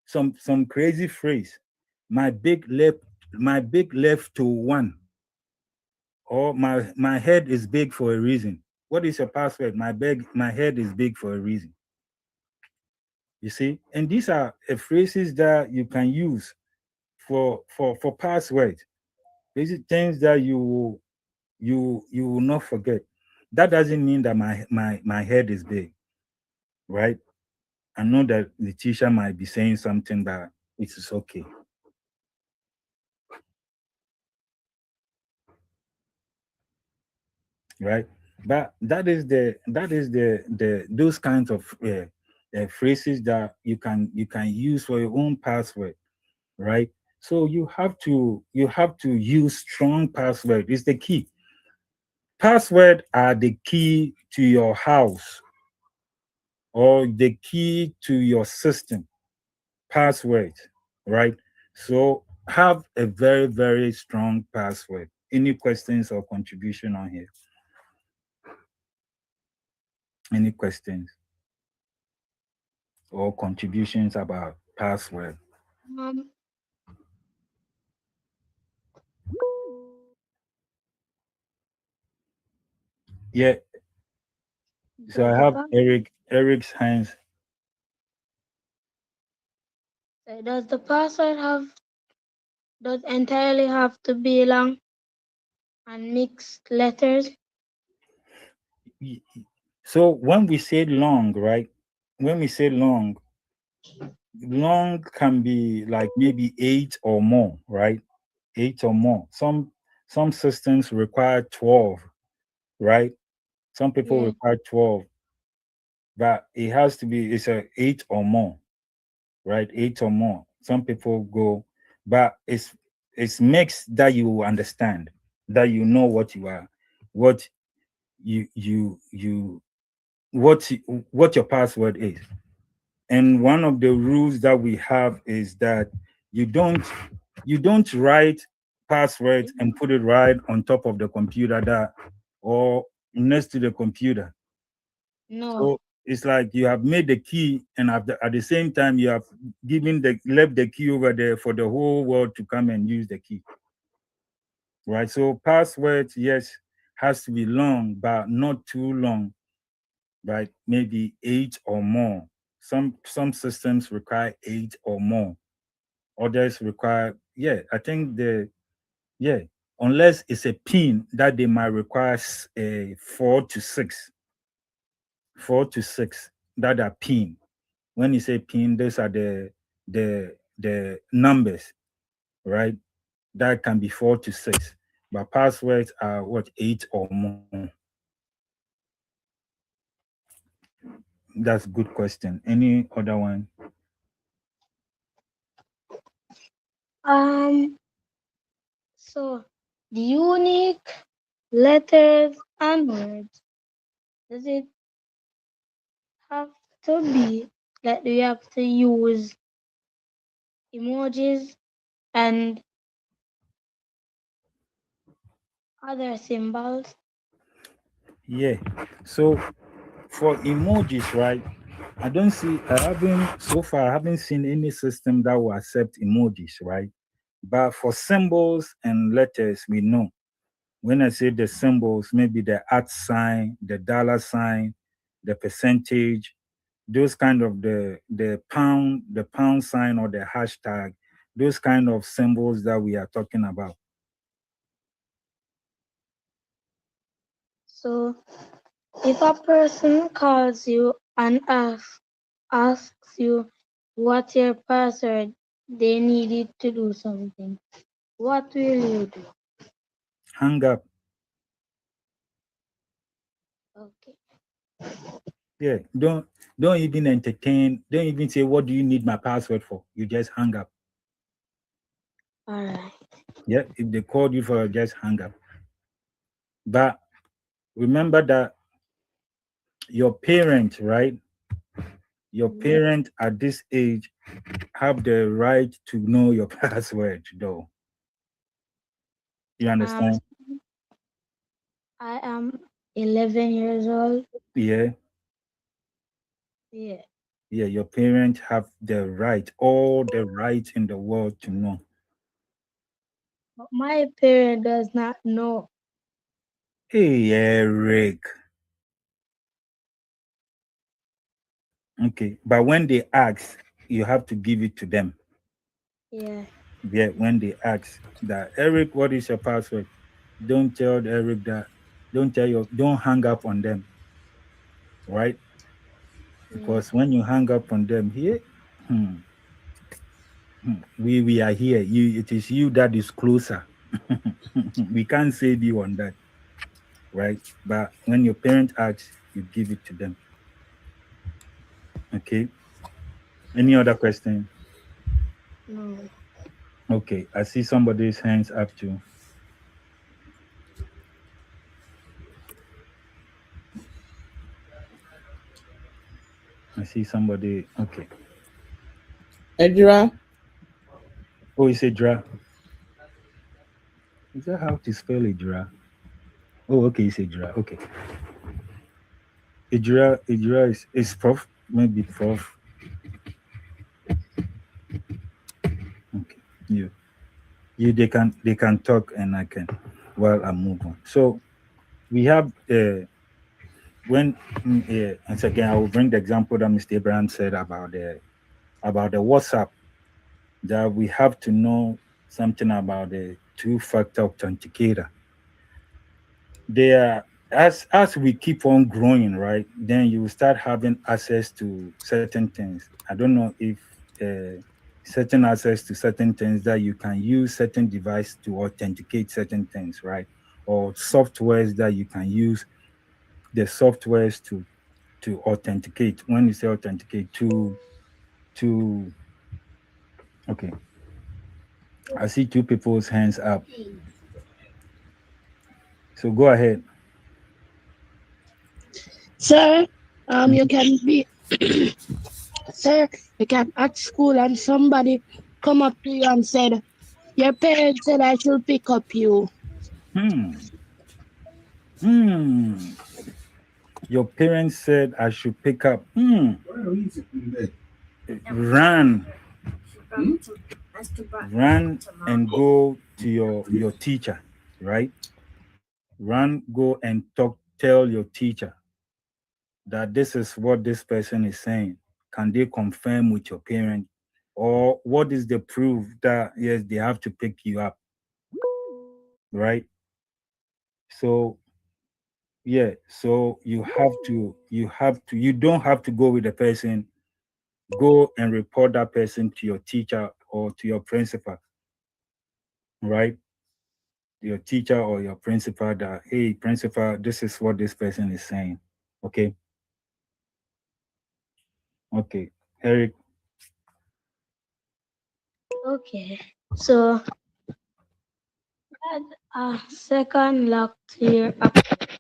some crazy phrase. My big left to one, or my head is big for a reason. What is your password? My head is big for a reason. You see, and these are phrases that you can use for passwords. These are things that you will not forget. That doesn't mean that my head is big, right? I know that the teacher might be saying something, but it is okay. Right? But that is the those kinds of phrases that you can use for your own password, right? So you have to use strong password. It's the key. Password are the key to your house or the key to your system. Password, right? So have a very, very strong password. Any questions or contribution on here? Any questions or contributions about password? Um, Yeah. So I have Eric's hands. does the password does entirely have to be long and mixed letters? So when we say long, right? When we say long can be like maybe 8 or more, right? 8 or more. Some systems require 12, right? Some people require 12, but it has to be it's a 8 or more, right? 8 or more. Some people go, but it's mixed that you understand, that you know what you are, what you what your password is. And one of the rules that we have is that you don't write passwords and put it right on top of the computer that or next to the computer. No. So it's like you have made the key, and at the same time you have left the key over there for the whole world to come and use the key. Right? So passwords, yes, has to be long, but not too long. Right? Maybe 8 or more. Some systems require 8 or more. Others require, I think unless it's a pin that they might require 4 to 6. 4 to 6 that are pin. When you say pin, those are the numbers, right? That can be 4 to 6. But passwords are 8 or more. That's a good question. Any other one? So the unique letters and words, does it have to be that we have to use emojis and other symbols? Yeah. So for emojis, right? I haven't seen any system that will accept emojis, right? But for symbols and letters, we know. When I say the symbols, maybe the @sign, the $sign, the percentage, those kind of the pound sign or the hashtag, those kind of symbols that we are talking about. So if a person calls you and asks you what your password, they needed to do something. What will you do? Hang up. Okay. Yeah, don't even entertain. Don't even say, "What do you need my password for?" You just hang up. All right. Yeah, if they called you for, just hang up. But remember that your parent, right? Your parent at this age have the right to know your password, though. You understand? I am 11 years old. Yeah. Yeah. Yeah, your parents have the right, all the right in the world to know. But my parent does not know. Hey, Eric. Okay, but when they ask, you have to give it to them. Yeah. Yeah, when they ask that, Eric, what is your password? Don't tell Eric that. Don't hang up on them, right? Because when you hang up on them here, we are here. It is you that is closer. We can't save you on that, right? But when your parent asks, you give it to them. Okay. Any other question? No. Okay, I see somebody's hands up too. I see somebody. Okay. Edra. Oh, it's Edra. Is that how to spell Edra? Oh, okay, it's Edra. Okay. Edra is prof. Maybe prof. Okay. You they can talk and I can while I move on. So we have once again I will bring the example that Mr. Abraham said about the WhatsApp, that we have to know something about the two-factor authenticator. There, as we keep on growing, right, then you will start having access to certain things. I don't know if certain access to certain things that you can use certain device to authenticate certain things, right? Or softwares that you can use the softwares to authenticate. When you say authenticate, to okay. I see two people's hands up. So go ahead. Sir, you can be, sir, you can at school and somebody come up to you and said, your parents said I should pick up you. Your parents said I should pick up. Run. Run and go to your teacher, right? Run, go and tell your teacher that this is what this person is saying. Can they confirm with your parent? Or what is the proof that yes, they have to pick you up? Right? So yeah, so you don't have to go with the person. Go and report that person to your teacher or to your principal, right? Your teacher or your principal that, hey, principal, this is what this person is saying. Okay. Okay. Eric. Okay. So add a second lock to your account.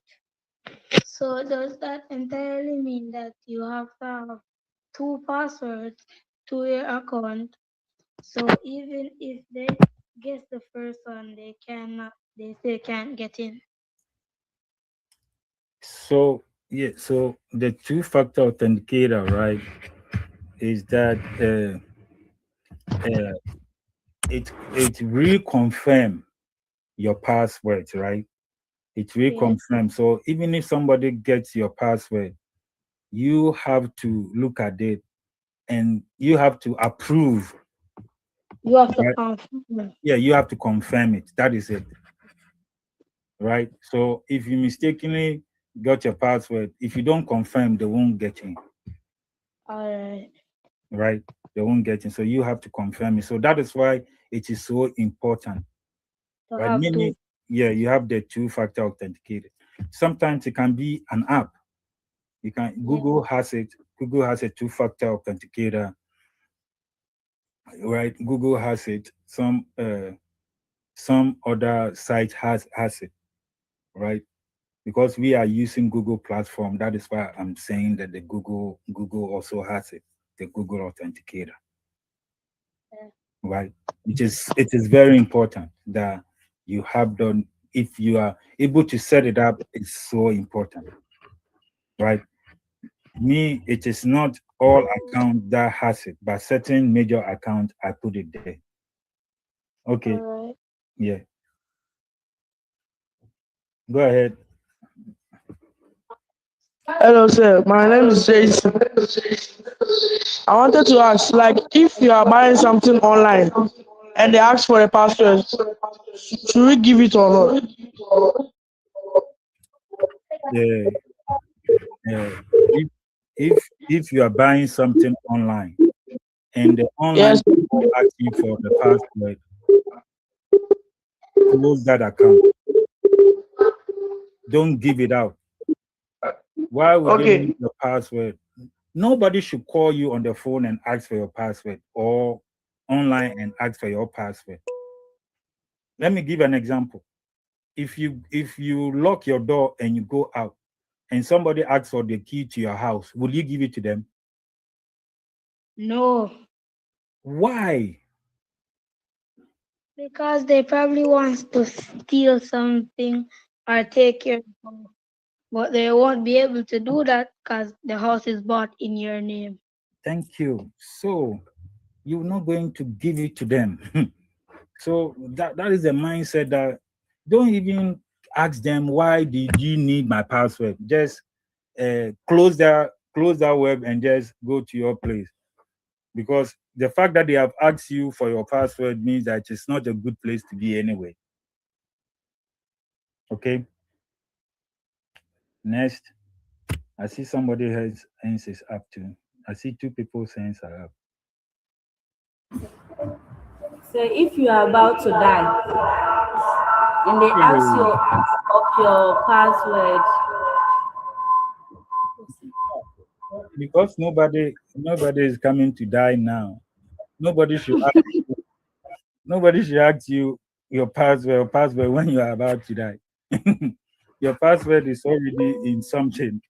So does that entirely mean that you have to have two passwords to your account? So even if they guess the first one, they still can't get in. So yeah, so the two-factor authenticator, right, is that it reconfirm your passwords, right? It reconfirms. So even if somebody gets your password, you have to look at it and you have to approve. You have to Right? confirm. Yeah, you have to confirm it. That is it. Right? So if you mistakenly got your password, if you don't confirm, they won't get in. All right. Right? They won't get in. So you have to confirm it. So that is why it is so important. Right? Meaning, yeah, you have the two-factor authenticator. Sometimes it can be an app. You can Google has it. Google has a two-factor authenticator, right? Google has it. Some other sites has it, right? Because we are using Google platform, that is why I'm saying that the Google also has it, the Google Authenticator, right? It is very important that you have done. If you are able to set it up, it's so important, right? Me, it is not all account that has it, but certain major account I put it there. Okay, yeah. Go ahead. Hello, sir. My name is Jason. I wanted to ask, like, if you are buying something online and they ask for a password, should we give it or not? Yeah. If you are buying something online and the online people asking for the password, close that account. Don't give it out. Why would they need your password? Nobody should call you on the phone and ask for your password, or online and ask for your password. Let me give an example. If you lock your door and you go out and somebody asks for the key to your house, will you give it to them? No, Why? because they probably want to steal something or take your phone. But they won't be able to do that because the house is bought in your name. Thank you. So you're not going to give it to them. So that is the mindset that don't even ask them, why did you need my password? Just close that web and just go to your place. Because the fact that they have asked you for your password means that it's not a good place to be anyway. Okay. Next, I see somebody has hands is up too. I see two people's hands are up. So if you are about to die and they ask you of your password, because nobody is coming to die now. Nobody should ask you your password when you are about to die. Your password is already in something.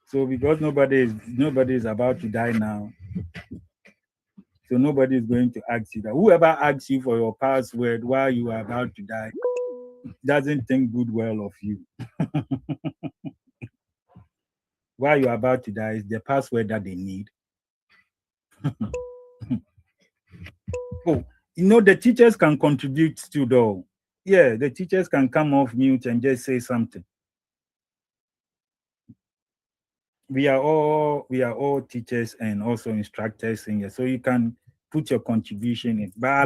So because nobody is about to die now, so nobody is going to ask you that. Whoever asks you for your password while you are about to die doesn't think good well of you. While you are about to die is the password that they need. Oh, the teachers can contribute too, though. Yeah, the teachers can come off mute and just say something. We are all teachers and also instructors in here, so you can put your contribution in. But I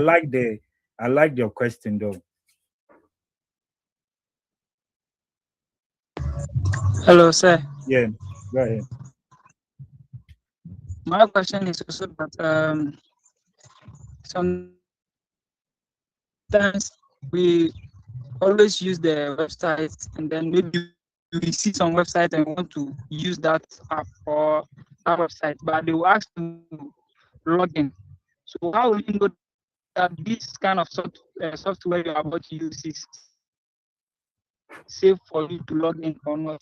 like your question though. Hello, sir. Yeah, go ahead. My question is also that sometimes we always use the website, and then maybe we see some website and want to use that app or that website, but they will ask to log in. So how will you know that this kind of software you're about to use is safe for you to log in or not?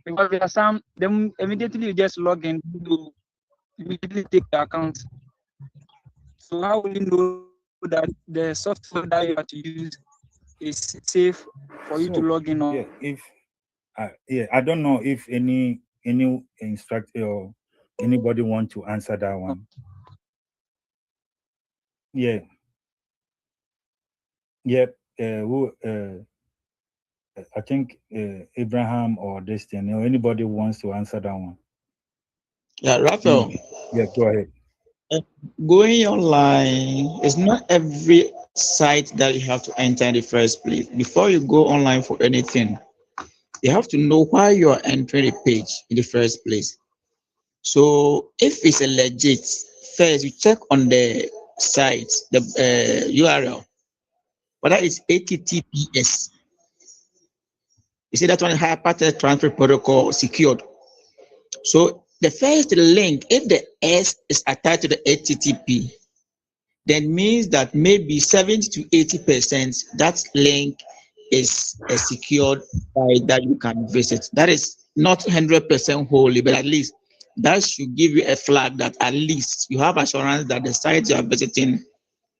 Because there are some, then immediately you just log in, you immediately take the account. So how will you know that the software that you have to use is safe for you to log in on? Yeah, I don't know if any instructor or anybody want to answer that one. Yeah. Yep. I think Abraham or Destiny or anybody wants to answer that one. Yeah, Raphael. Yeah, go ahead. Going online is not every site that you have to enter in the first place. Before you go online for anything, you have to know why you are entering a page in the first place. So if it's a legit, first you check on the site, the URL, whether it's HTTPS. You see that one, hypertext transfer protocol secured. So the first link, if the S is attached to the HTTP, then means that maybe 70 to 80% that link is secured by that you can visit. That is not 100% wholly, but at least that should give you a flag that at least you have assurance that the site you are visiting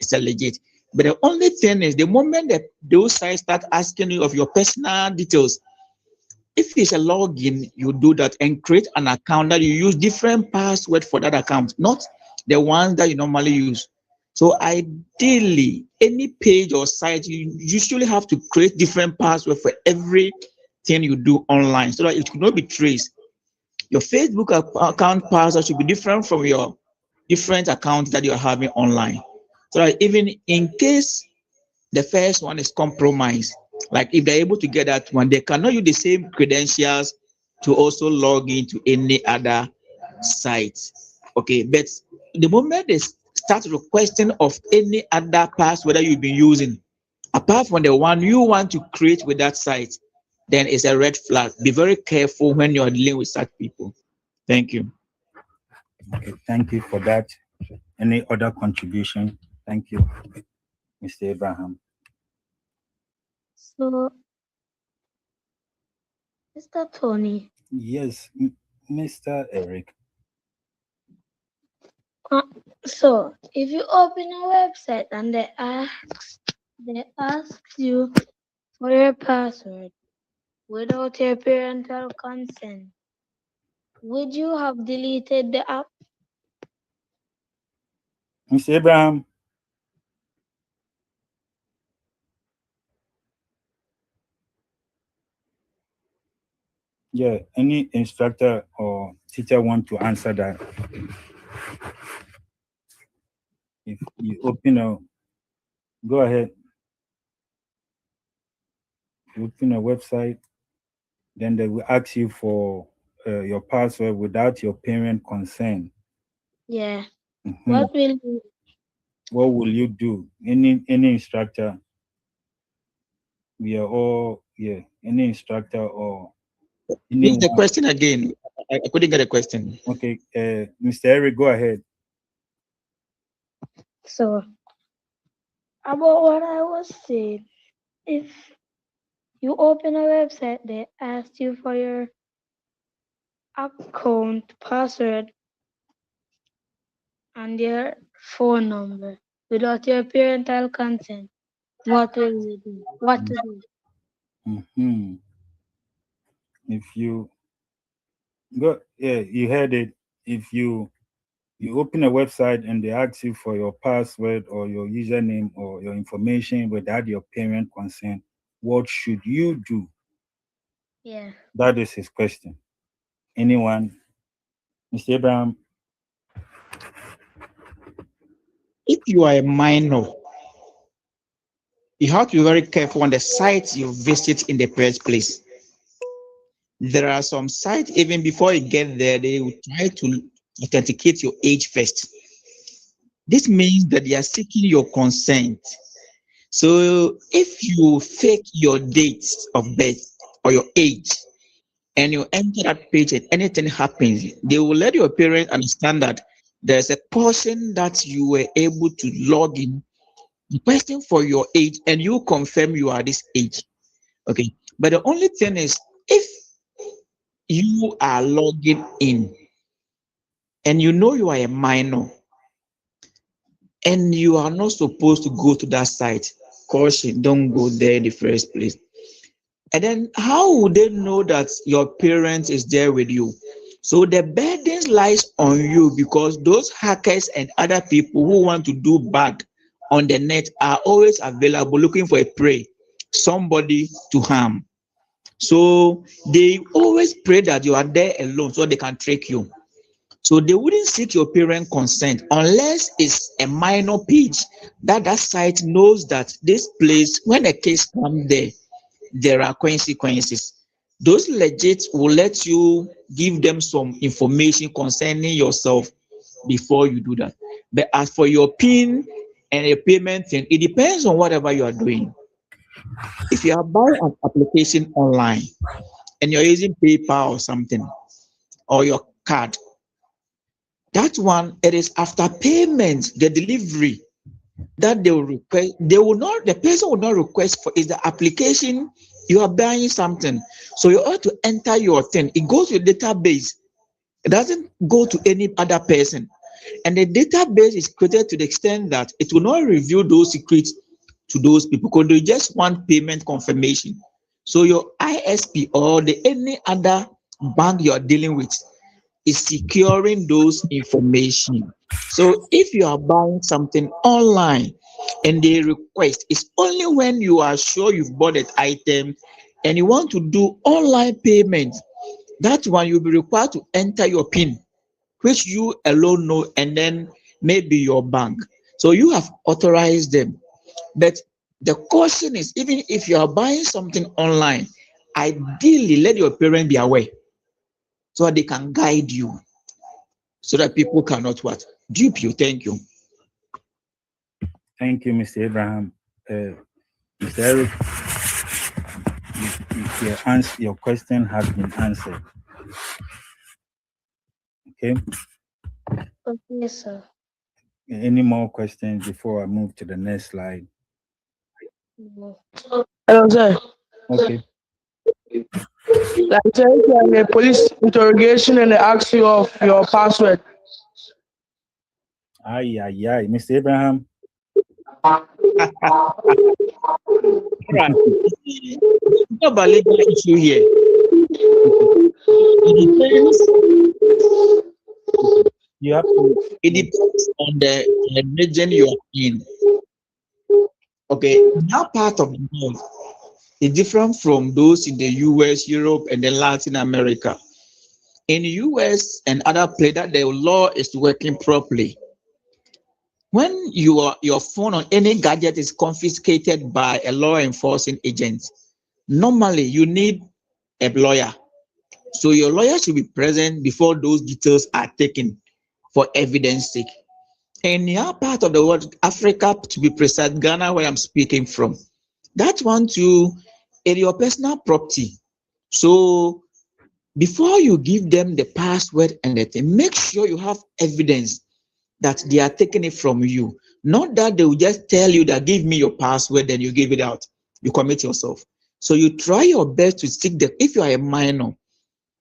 is legit. But the only thing is, the moment that those sites start asking you of your personal details, if it's a login, you do that and create an account that you use different password for that account, not the ones that you normally use. So ideally, any page or site, you usually have to create different password for everything you do online so that it could not be traced. Your Facebook account password should be different from your different accounts that you're having online. So that even in case the first one is compromised, like if they're able to get that one, they cannot use the same credentials to also log into any other site. Okay, but the moment they start requesting of any other password that you've been using, apart from the one you want to create with that site, then it's a red flag. Be very careful when you're dealing with such people. Thank you. Okay, thank you for that. Any other contribution? Thank you, Mr. Abraham. So, Mr. Tony. Yes, Mr. Eric. So, if you open a website and they ask you for your password without your parental consent, would you have deleted the app? Mr. Abraham. Yeah, any instructor or teacher want to answer that? If you go ahead. You open a website, then they will ask you for your password without your parent consent. Yeah. Mm-hmm. What will you do? Any instructor? We are all, yeah, any instructor or Read the question again. I couldn't get a question. Okay, Mr. Eric, go ahead. So, about what I was saying, if you open a website, they ask you for your account password and your phone number without your parental consent, what will you do? What to do? Mm-hmm. If you go, yeah, you heard it. If you open a website and they ask you for your password or your username or your information without your parent consent, what should you do? Yeah. That is his question. Anyone? Mr. Abraham? If you are a minor, you have to be very careful on the sites you visit in the first place. There are some sites, even before you get there, they will try to authenticate your age first. This means that they are seeking your consent. So if you fake your date of birth or your age and you enter that page and anything happens, they will let your parents understand that there's a portion that you were able to log in, requesting for your age, and you confirm you are this age. Okay. But the only thing is, if you are logging in and you know you are a minor and you are not supposed to go to that site, caution, don't go there in the first place. And then how would they know that your parent is there with you? So the burden lies on you, because those hackers and other people who want to do bad on the net are always available looking for a prey, somebody to harm. So they always pray that you are there alone so they can trick you. So they wouldn't seek your parent consent unless it's a minor page that site knows that this place, when a case comes there are consequences. Those legit will let you give them some information concerning yourself before you do that. But as for your PIN and a payment thing, it depends on whatever you are doing. If you are buying an application online and you're using PayPal or something, or your card, that one, it is after payment, the delivery, that they will request. The person will not request for is the application. You are buying something, so you ought to enter your thing. It goes to the database. It doesn't go to any other person, and the database is created to the extent that it will not reveal those secrets to those people because they just want payment confirmation. So your ISP or any other bank you are dealing with is securing those information. So if you are buying something online and they request, it's only when you are sure you've bought that item and you want to do online payment, that one you'll be required to enter your PIN, which you alone know, and then maybe your bank. So you have authorized them. But the caution is, even if you are buying something online, ideally let your parents be aware so that they can guide you, so that people cannot what? Dupe you. Thank you. Thank you, Mr. Abraham. Mr. Eric, your question has been answered. Okay. Okay, sir. Any more questions before I move to the next slide? Hello, sir. Okay. Like, sir, if you're in a police interrogation and they ask you of your password. Aye, Mr. Abraham. Right. No legal issue here. You have to. It depends on the region you are in. Okay, now part of the world is different from those in the US, Europe, and then Latin America. In the US and other places, the law is working properly. When your phone or any gadget is confiscated by a law enforcing agent, normally you need a lawyer. So your lawyer should be present before those details are taken for evidence sake. In your part of the world, Africa to be precise, Ghana, where I'm speaking from, that one too is your personal property. So before you give them the password and the thing, make sure you have evidence that they are taking it from you. Not that they will just tell you that give me your password, then you give it out. You commit yourself. So you try your best to stick the, if you are a minor,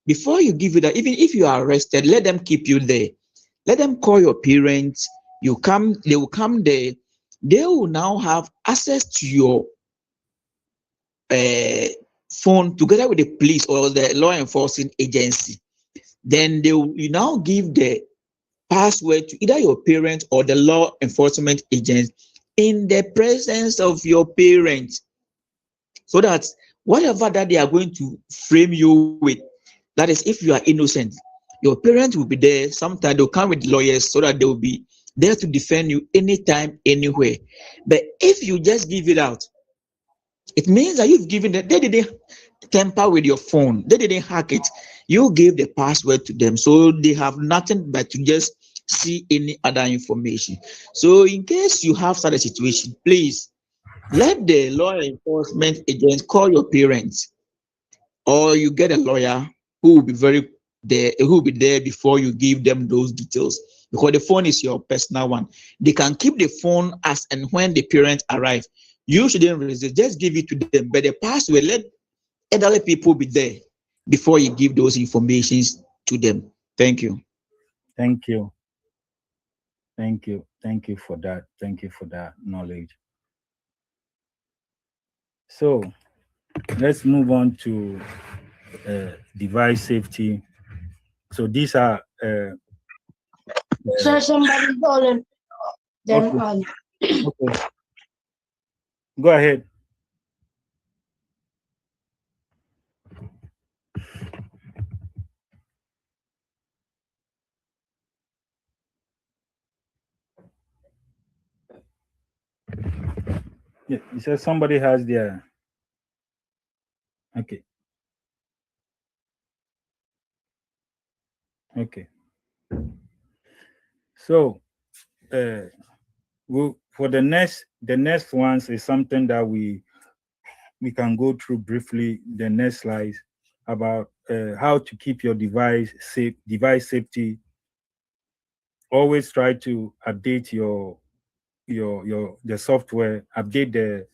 before you give it out, even if you are arrested, let them keep you there. Let them call your parents. You come, they will come there. They will now have access to your phone together with the police or the law enforcing agency. Then they will now give the password to either your parents or the law enforcement agent in the presence of your parents, so that whatever that they are going to frame you with, that is, if you are innocent, your parents will be there. Sometimes they'll come with lawyers so that they will be there to defend you anytime, anywhere. But if you just give it out, it means that you've given them, they didn't tamper with your phone, they didn't hack it. You gave the password to them, so they have nothing but to just see any other information. So in case you have such a situation, please let the law enforcement agent call your parents, or you get a lawyer who will be there before you give them those details, because the phone is your personal one. They can keep the phone as and when the parents arrive. You shouldn't resist, just give it to them. But the password, let elderly people be there before you give those informations to them. Thank you. Thank you. Thank you. Thank you for that. Thank you for that knowledge. So let's move on to device safety. So these are So somebody calling them on. Okay. Go ahead. Yeah, you said somebody has their. Okay. Okay. So, for the next ones is something that we we can go through briefly the next slides about how to keep your device safe, device safety. Always try to update the software, update the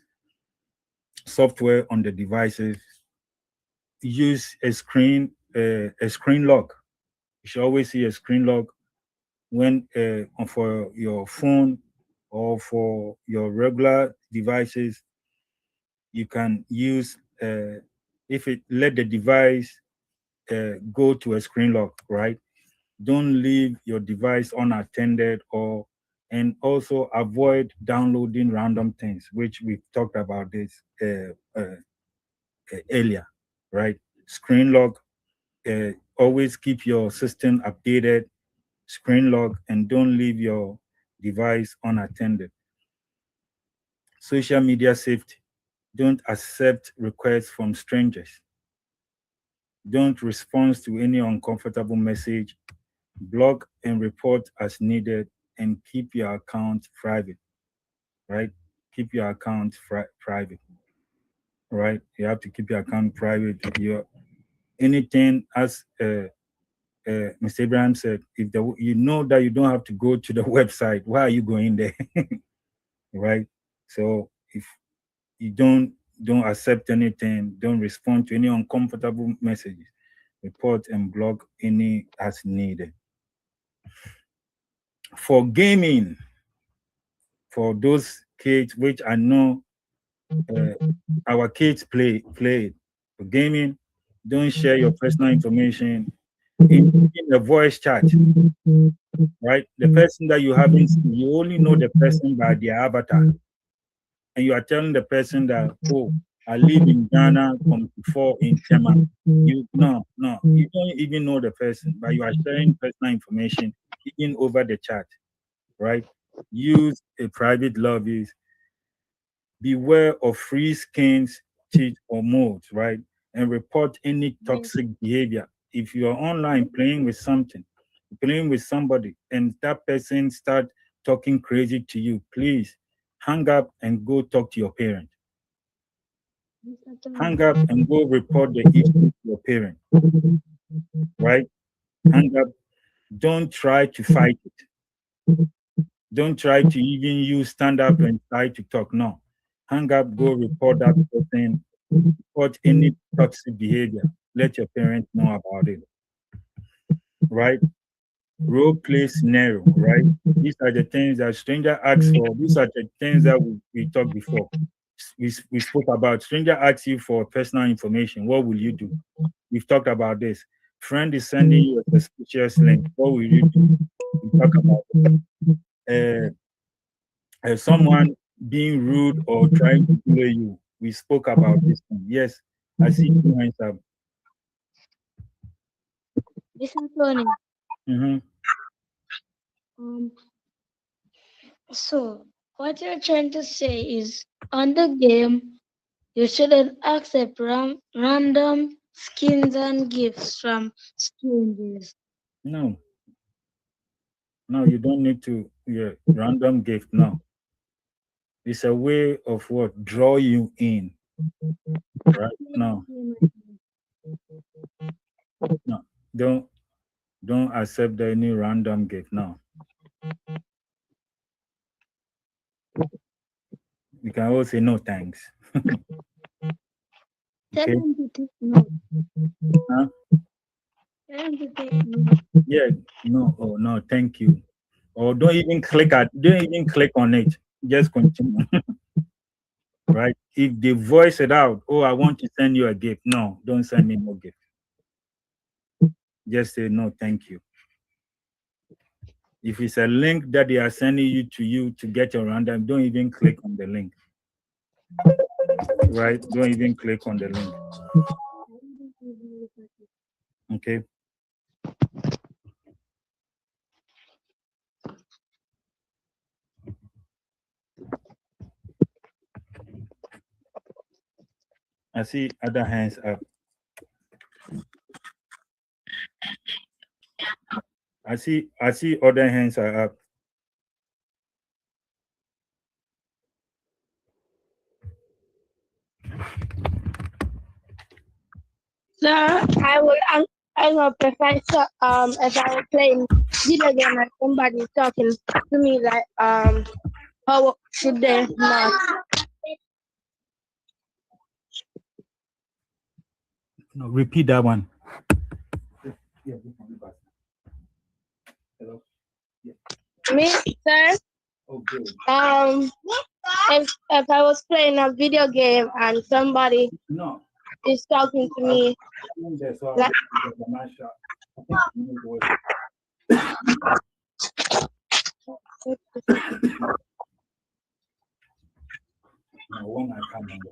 software on the devices. Use a screen lock. You should always see a screen lock when for your phone or for your regular devices. You can use if it let the device go to a screen lock, right? Don't leave your device unattended, and also avoid downloading random things, which we've talked about this earlier, right? Screen lock, always keep your system updated, screen lock, and don't leave your device unattended. Social media safety, don't accept requests from strangers. Don't respond to any uncomfortable message. Block and report as needed, and keep your account private, right? Keep your account private, right? You have to keep your account private. Anything, as Mr. Abraham said, if you know that you don't have to go to the website, why are you going there? Right? So if you don't accept anything, don't respond to any uncomfortable messages, report and block any as needed. For gaming, for those kids, which I know our kids play it. For gaming, don't share your personal information in a voice chat, right? The person that you haven't seen, you only know the person by their avatar, and you are telling the person that, oh, I live in Ghana, from before in Tema. You don't even know the person, but you are sharing personal information even over the chat, right? Use a private lobbies. Beware of free skins, cheat, or modes, right? And report any toxic behavior. If you are online playing with somebody, and that person start talking crazy to you, please hang up and go talk to your parent. Hang up and go report the issue to your parent, right? Hang up. Don't try to fight it. Don't try to even use stand up and try to talk. No. Hang up, go report that person, report any toxic behavior. Let your parents know about it. Right? Role play scenario, right? These are the things that stranger asks for. These are the things that we talked before. We spoke about. Stranger asks you for personal information. What will you do? We've talked about this. Friend is sending you a suspicious link. What will you do? We talk about it. Someone being rude or trying to play you. We spoke about this one. Yes, I see two hands up. Listen, Tony. Mm-hmm. So what you're trying to say is, on the game, you shouldn't accept random skins and gifts from strangers. No, you don't need to. Yeah, random gift. No, it's a way of what draw you in. Right? No, don't accept any random gift. No. You can always say no thanks. Okay. Huh? Yeah, no, oh no, thank you. Or don't even click on it. Just continue. Right? If they voice it out, oh, I want to send you a gift. No, don't send me no gift. Just say no, thank you. If it's a link that they are sending you to get your random, don't even click on the link. Right? Don't even click on the link. Okay. I see other hands up. I see other hands are up. Sir, I will prefer if I was playing video game and somebody talking to me like how should they not? No, repeat that one. Hello. Me, sir. Okay. If I was playing a video game and somebody is talking to me like No, one I can't remember.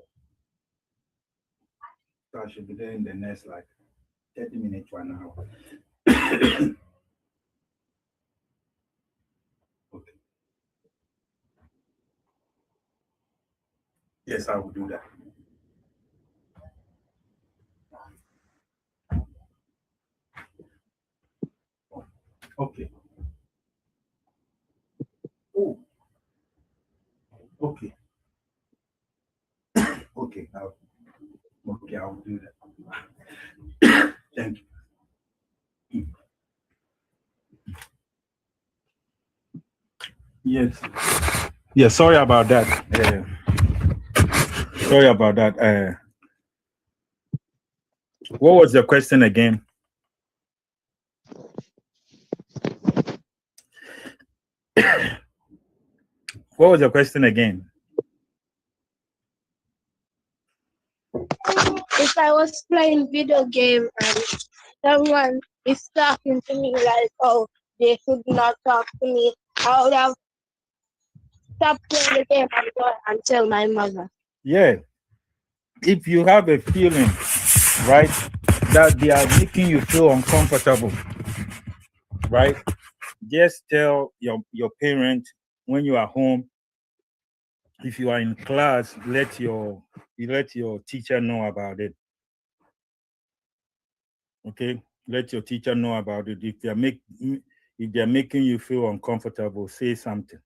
So I should be there in the next like 30 minutes to an hour. Okay. Yes, I will do that. Okay. Oh. Okay. Okay. I will do that. Thank you. Yes. Yeah. Sorry about that. Sorry about that. What was the question again? What was the question again? if I was playing video game and someone is talking to me like, oh, they should not talk to me, I would have stopped playing the game and go and tell my mother. Yeah. If you have a feeling, right, that they are making you feel uncomfortable, right, just tell your parent when you are home. If you are in class, let your teacher know about it. Okay, let your teacher know about it. If they're making you feel uncomfortable, say something.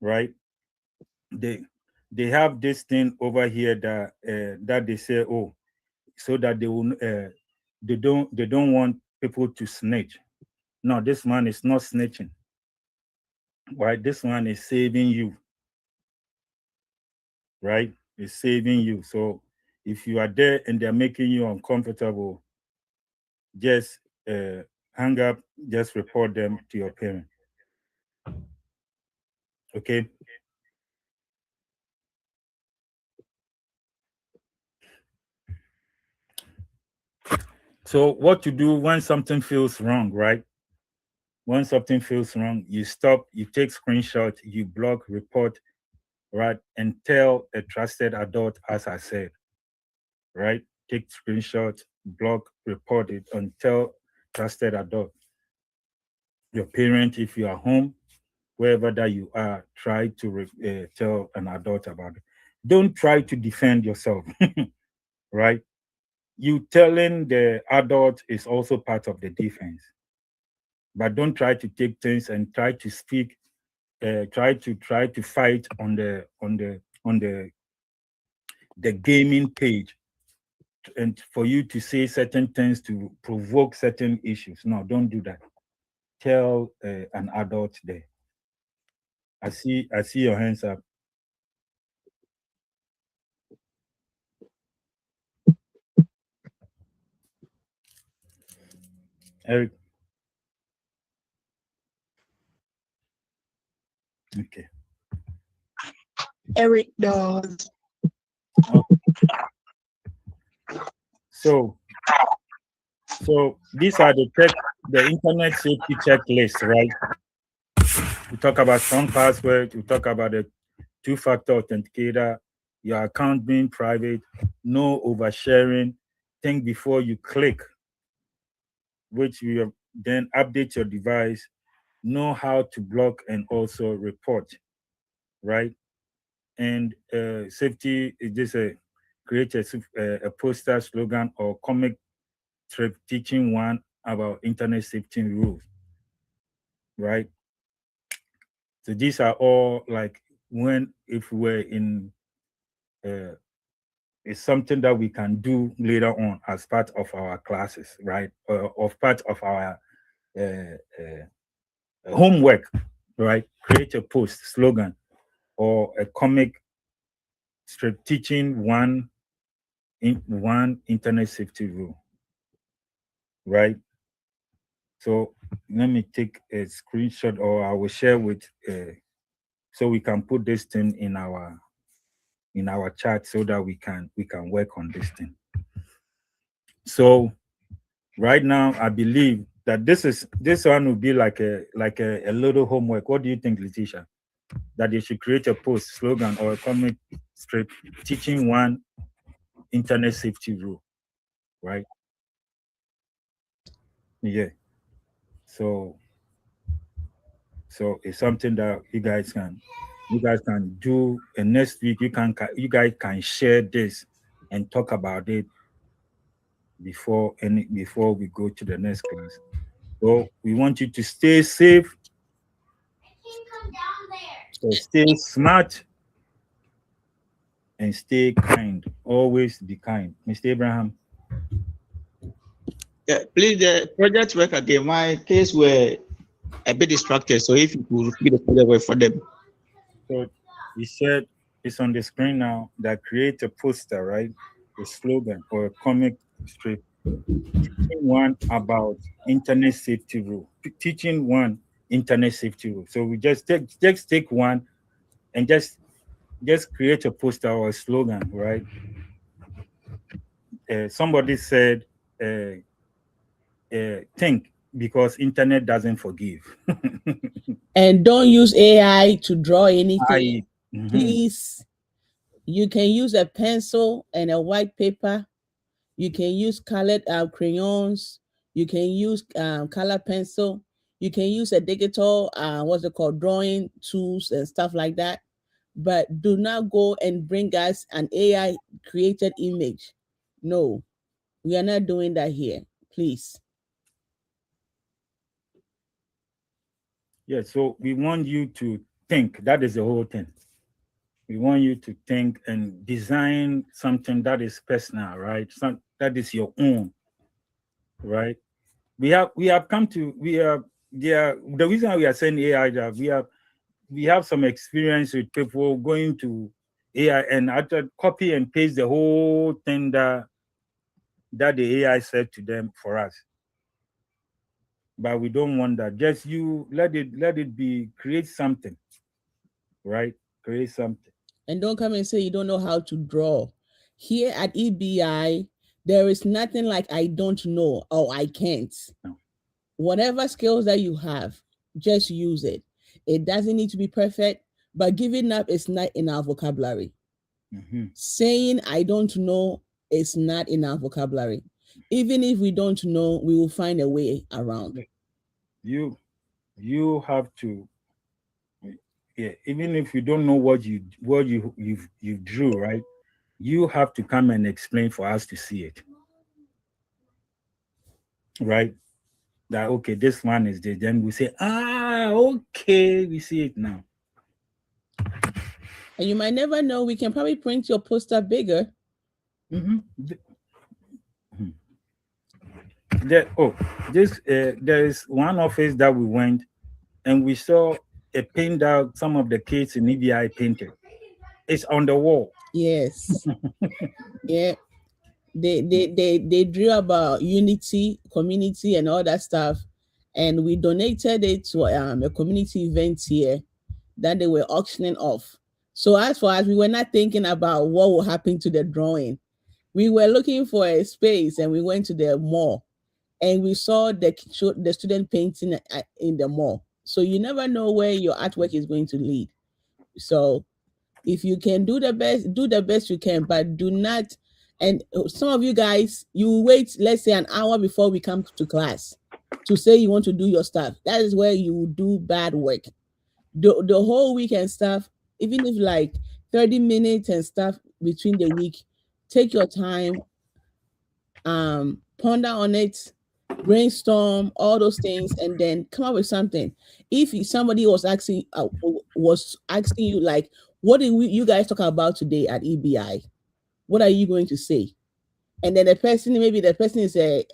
Right? They have this thing over here that they say, oh, so that they will they don't want people to snitch. No, this one is not snitching. Right? This one is saving you. Right? It's saving you. So if you are there and they're making you uncomfortable, just hang up, just report them to your parent. Okay? So what to do when something feels wrong, right? When something feels wrong, you stop, you take screenshot, you block, report, right? And tell a trusted adult, as I said, right? Take screenshot, block, report it, and tell trusted adult. Your parent, if you are home, wherever that you are, try to tell an adult about it. Don't try to defend yourself, right? You telling the adult is also part of the defense. But don't try to take things and try to speak, try to fight on the gaming page, and for you to say certain things to provoke certain issues. No, don't do that. Tell an adult there. I see your hands up. Eric. Okay. Eric does. So these are the internet safety checklist, right? We talk about strong password. We talk about the two-factor authenticator, your account being private, no oversharing. Think before you click, which you then update your device, know how to block and also report, right? And safety is just create a poster, slogan, or comic strip teaching one about internet safety rules, right? So these are all like if we're in It's something that we can do later on as part of our classes, right? Or part of our homework, right? Create a post, slogan, or a comic strip teaching one internet safety rule, right? So let me take a screenshot, or I will share with so we can put this thing in our chat so that we can work on this thing. So right now I believe that this one will be like a little homework. What do you think, Letitia? That they should create a post, slogan, or a comic strip teaching one internet safety rule, right? Yeah. So it's something that you guys can do, and next week you guys can share this and talk about it before we go to the next class. So we want you to stay safe, stay smart, and stay kind. Always be kind. Mr. Abraham. Yeah, please, the project work again. My case were a bit distracted, so if you could repeat the project work for them. So he said it's on the screen now, that create a poster, right? A slogan or a comic strip. Teaching one about internet safety rule. Teaching one internet safety rule. So we just take one and just create a poster or a slogan, right? Somebody said, think, because internet doesn't forgive. And don't use AI to draw anything. Mhm. Please, you can use a pencil and a white paper. You can use colored crayons. You can use color pencil. You can use a digital, what's it called, drawing tools and stuff like that. But do not go and bring us an AI created image. No, we are not doing that here, please. Yeah, so we want you to think. That is the whole thing. We want you to think and design something that is personal, right? That is your own, right? The reason we are saying AI, that we have some experience with people going to AI and after copy and paste the whole thing that the AI said to them for us. But we don't want that. Just you let it be, create something, right? Create something. And don't come and say you don't know how to draw. Here at EBI, there is nothing like I don't know or I can't. No. Whatever skills that you have, just use it. It doesn't need to be perfect, but giving up is not in our vocabulary. Mm-hmm. Saying I don't know is not in our vocabulary. Even if we don't know, we will find a way around. You have to, yeah. Even if you don't know what you drew, right? You have to come and explain for us to see it, right? That okay, this one is there. Then we say, okay, we see it now. And you might never know. We can probably print your poster bigger. Mm-hmm. There is one office that we went and we saw a paint out some of the kids in EBI painted. It's on the wall. Yes. Yeah. They drew about unity, community, and all that stuff. And we donated it to a community event here that they were auctioning off. So as for us, we were not thinking about what will happen to the drawing. We were looking for a space and we went to the mall and we saw the student painting in the mall. So you never know where your artwork is going to lead. So if you can do the best you can, but do not. And some of you guys, you wait, let's say an hour before we come to class to say you want to do your stuff. That is where you do bad work. The whole week and stuff, even if like 30 minutes and stuff between the week, take your time, ponder on it, brainstorm all those things, and then come up with something. If somebody was asking you like, what did you guys talk about today at EBI? what are you going to say? And then the person, maybe the person is a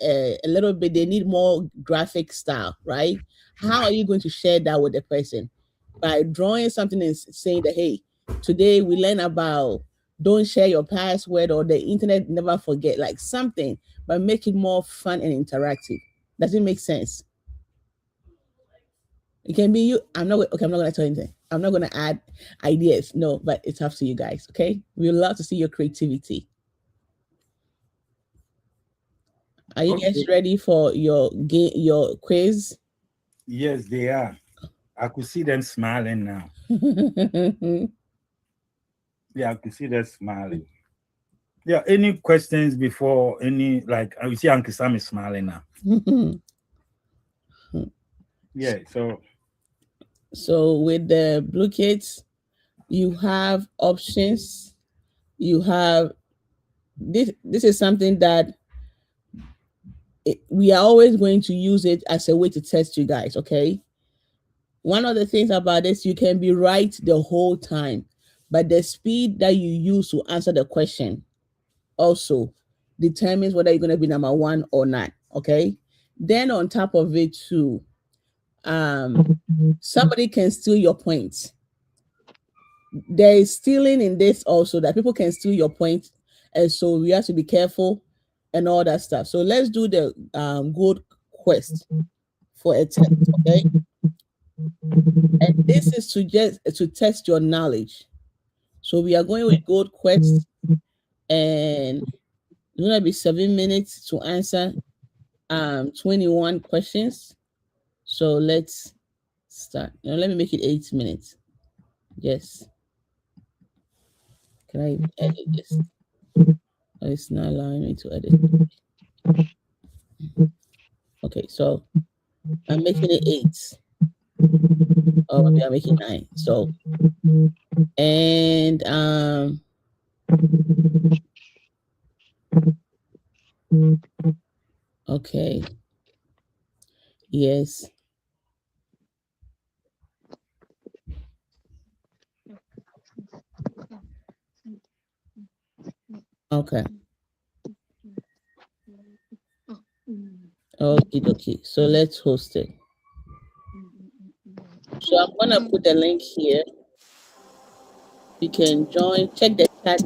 little bit, they need more graphic style, right? How are you going to share that with the person? By drawing something and saying that, hey, today we learn about don't share your password or the internet never forget, like something, but make it more fun and interactive. Does it make sense? It can be you. I'm not gonna tell you anything. I'm not gonna add ideas. No, but it's up to you guys. Okay. We love to see your creativity. Are you guys ready for your your quiz? Yes, they are. I could see them smiling now. Yeah, I could see them smiling. Yeah, any questions before any, like, I see Uncle Sam is smiling now. Yeah, so with the blue kids, you have options. You have this is something that we are always going to use it as a way to test you guys, okay? One of the things about this, you can be right the whole time, but the speed that you use to answer the question also determines whether you're going to be number one or not, okay? Then on top of it too, somebody can steal your points. There is stealing in this also, that people can steal your points, and so we have to be careful and all that stuff. So let's do the gold quest for a test, okay? And this is to test your knowledge. So we are going with gold quest, and it's gonna be 7 minutes to answer 21 questions. So let's start. Let me make it 8 minutes. Yes. Can I edit this? Oh, it's not allowing me to edit. Okay, so I'm making it 8. Oh, maybe I'm making 9. So, and okay. Yes. Okay. Okay. So let's host it. So I'm gonna put the link here. You can join. Check the chat.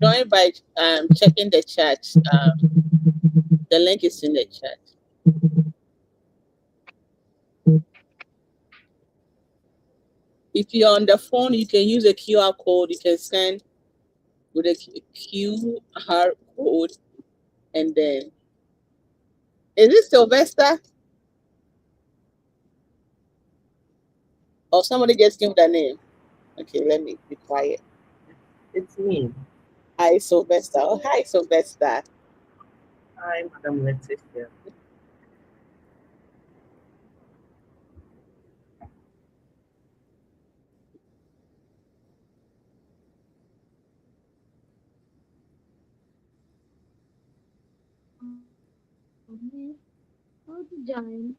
Join by checking the chat. The link is in the chat. If you're on the phone, you can use a QR code. You can send with a QR code, and then is it Sylvester? Or somebody just give the name. Okay, let me be quiet. It's me. Hi, Sylvester. Oh, hi, Sylvester. Hi, Madam Leticia. How to join?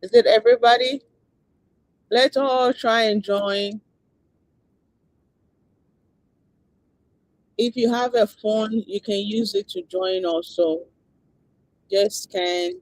Is it everybody? Let's all try and join. If you have a phone, you can use it to join also. Just scan.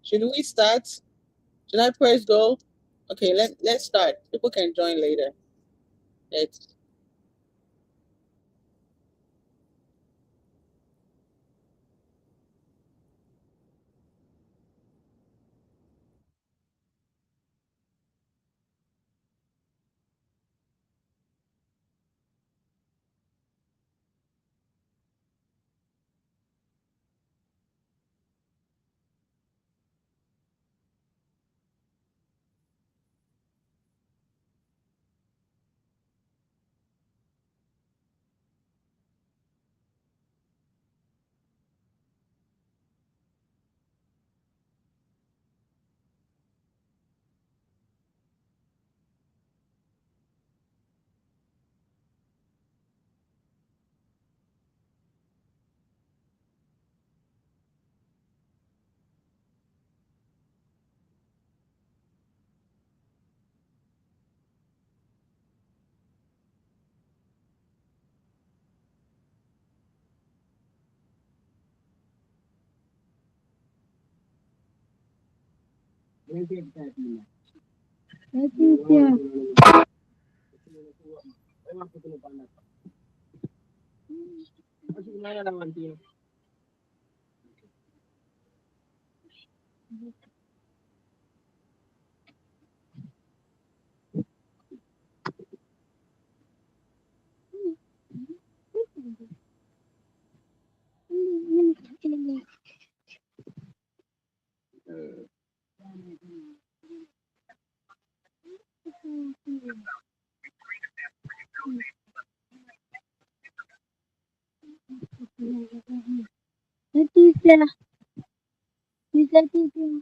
Should we start? Should I press go? Okay, let's start. People can join later. Let's Leticia, Leticia.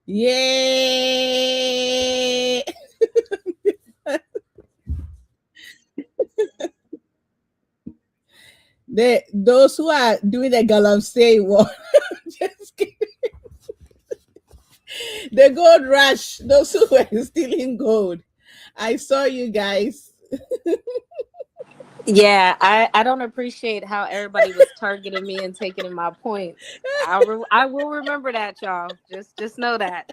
Yay! Those who are doing the galamsey one, just kidding. The gold rush, those who were stealing gold. I saw you guys. Yeah, I don't appreciate how everybody was targeting me and taking my points. I will remember that, y'all. Just know that.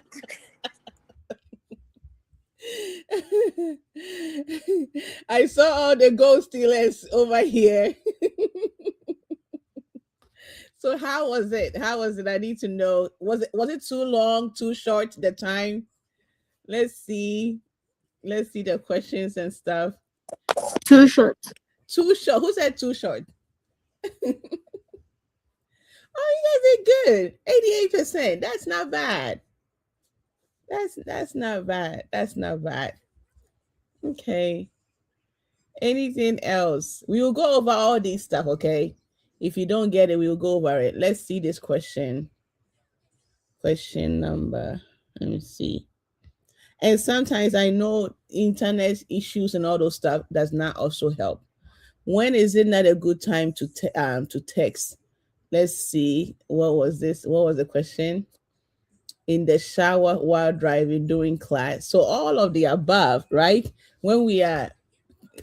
I saw all the gold stealers over here. So how was it? How was it? I need to know. Was it too long, too short, the time? Let's see. Let's see the questions and stuff. Too short. Too short. Who said too short? Oh, you guys did good. 88%. That's not bad. That's not bad. That's not bad. Okay. Anything else? We will go over all these stuff, okay? If you don't get it, we will go over it. Let's see this question. Question number. Let me see. And sometimes I know internet issues and all those stuff does not also help. When is it not a good time to text? Let's see. What was this? What was the question? In the shower while driving during class. So all of the above, right? When we are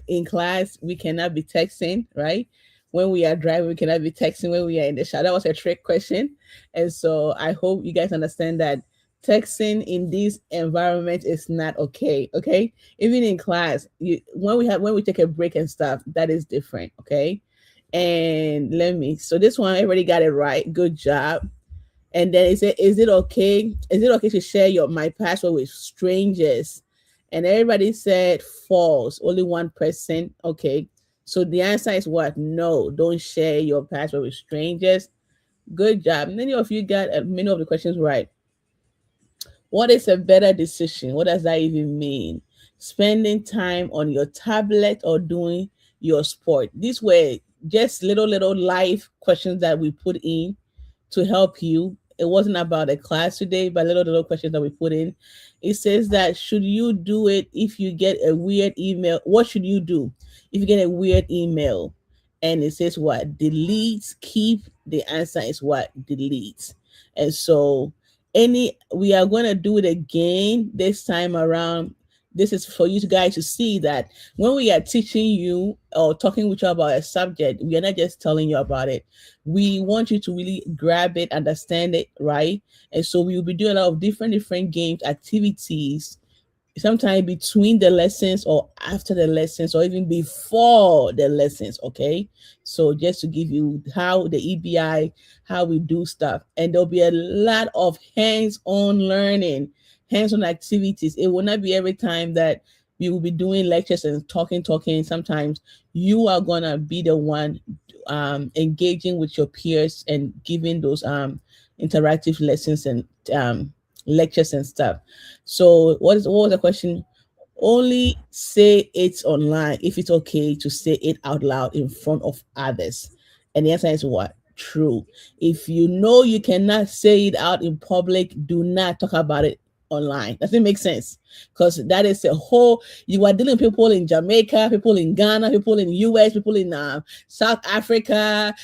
in class, we cannot be texting, right? When we are driving, we cannot be texting. When we are in the shower, that was a trick question. And so I hope you guys understand that texting in this environment is not okay. Okay, even in class, when we take a break and stuff, that is different. Okay, and so this one, everybody got it right. Good job. And then is it okay? Is it okay to share my password with strangers? And everybody said false. Only one person. Okay. So the answer is what? No, don't share your password with strangers. Good job. Many of you got many of the questions right. What is a better decision? What does that even mean? Spending time on your tablet or doing your sport? These were just little life questions that we put in to help you. It wasn't about a class today, but little questions that we put in. It says that should you do it if you get a weird email? What should you do if you get a weird email? And it says what? Delete, keep. The answer is what? Delete. And so we are going to do it again this time around. This is for you guys to see that when we are teaching you or talking with you about a subject, we are not just telling you about it. We want you to really grab it, understand it, right? And so we will be doing a lot of different games, activities, sometimes between the lessons or after the lessons or even before the lessons. Okay, so just to give you how the EBI, how we do stuff, and there'll be a lot of hands-on learning, hands-on activities. It will not be every time that we will be doing lectures and talking. Sometimes you are gonna be the one engaging with your peers and giving those interactive lessons and lectures and stuff. So what was the question? Only say it online if it's okay to say it out loud in front of others. And the answer is what? True. If you know you cannot say it out in public, do not talk about it online. Doesn't make sense, because that is a whole, you are dealing with people in Jamaica, people in Ghana, people in US, people in South Africa,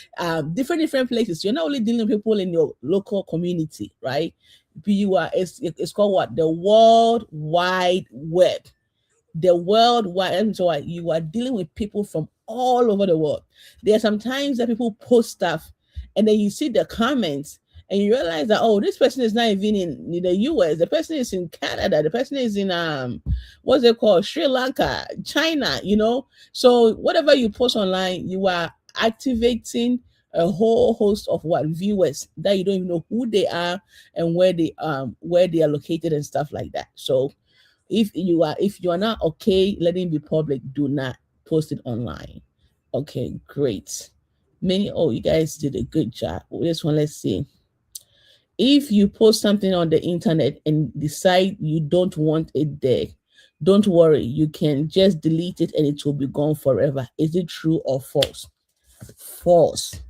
different places. You're not only dealing with people in your local community, right? It's called what? The World Wide Web. The World Wide. So you are dealing with people from all over the world. There are sometimes that people post stuff and then you see the comments and you realize that, oh, this person is not even in the US. The person is in Canada. The person is in what's it called? Sri Lanka, China, So whatever you post online, you are activating a whole host of viewers that you don't even know who they are and where they are located and stuff like that. So if you are not okay letting it be public, do not post it online. Okay, great. You guys did a good job. This one, let's see. If you post something on the internet and decide you don't want it there, don't worry, you can just delete it and it will be gone forever. Is it true or false? False.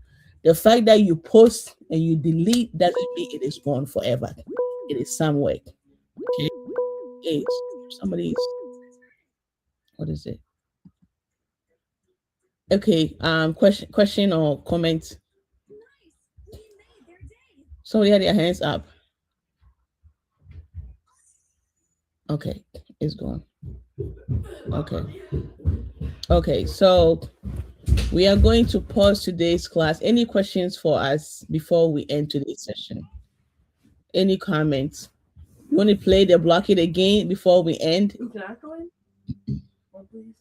The fact that you post and you delete doesn't mean it is gone forever. It is somewhere. Age. Somebody's. What is it? Okay. Question or comment. Somebody had their hands up. Okay, it's gone. Okay. Okay, so we are going to pause today's class. Any questions for us before we end today's session? Any comments? You want to play the block it again before we end? Can I go in? Oh, please.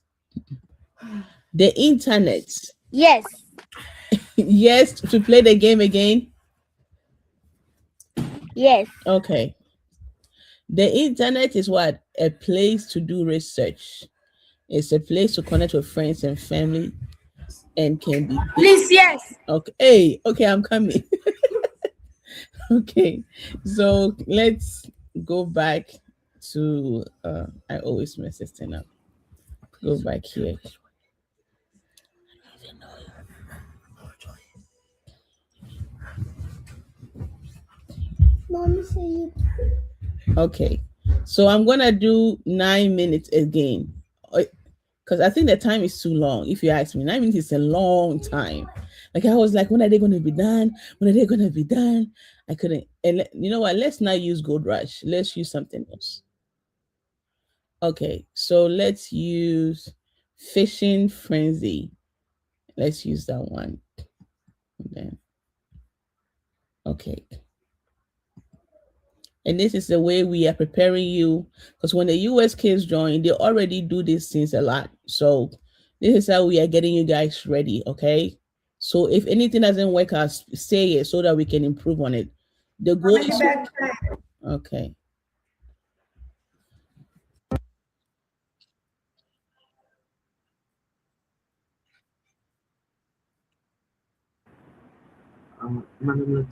The internet. Yes. Yes, to play the game again? Yes. Okay. The internet is what? A place to do research. It's a place to connect with friends and family and can be. Please, yes. Okay. Hey, okay, I'm coming. Okay. So let's go back to I always mess this thing up. Go back here. Mommy say you. Okay. So I'm gonna do 9 minutes again. Because I think the time is too long. If you ask me, 9 minutes is a long time. Like I was like, when are they gonna be done? When are they gonna be done? I couldn't. And you know what? Let's not use Gold Rush. Let's use something else. Okay, so let's use Fishing Frenzy. Let's use that one. And then, okay. And this is the way we are preparing you, because when the US kids join, they already do these things a lot. So this is how we are getting you guys ready, okay? So if anything doesn't work out, say it so that we can improve on it. The goal is okay. Madam,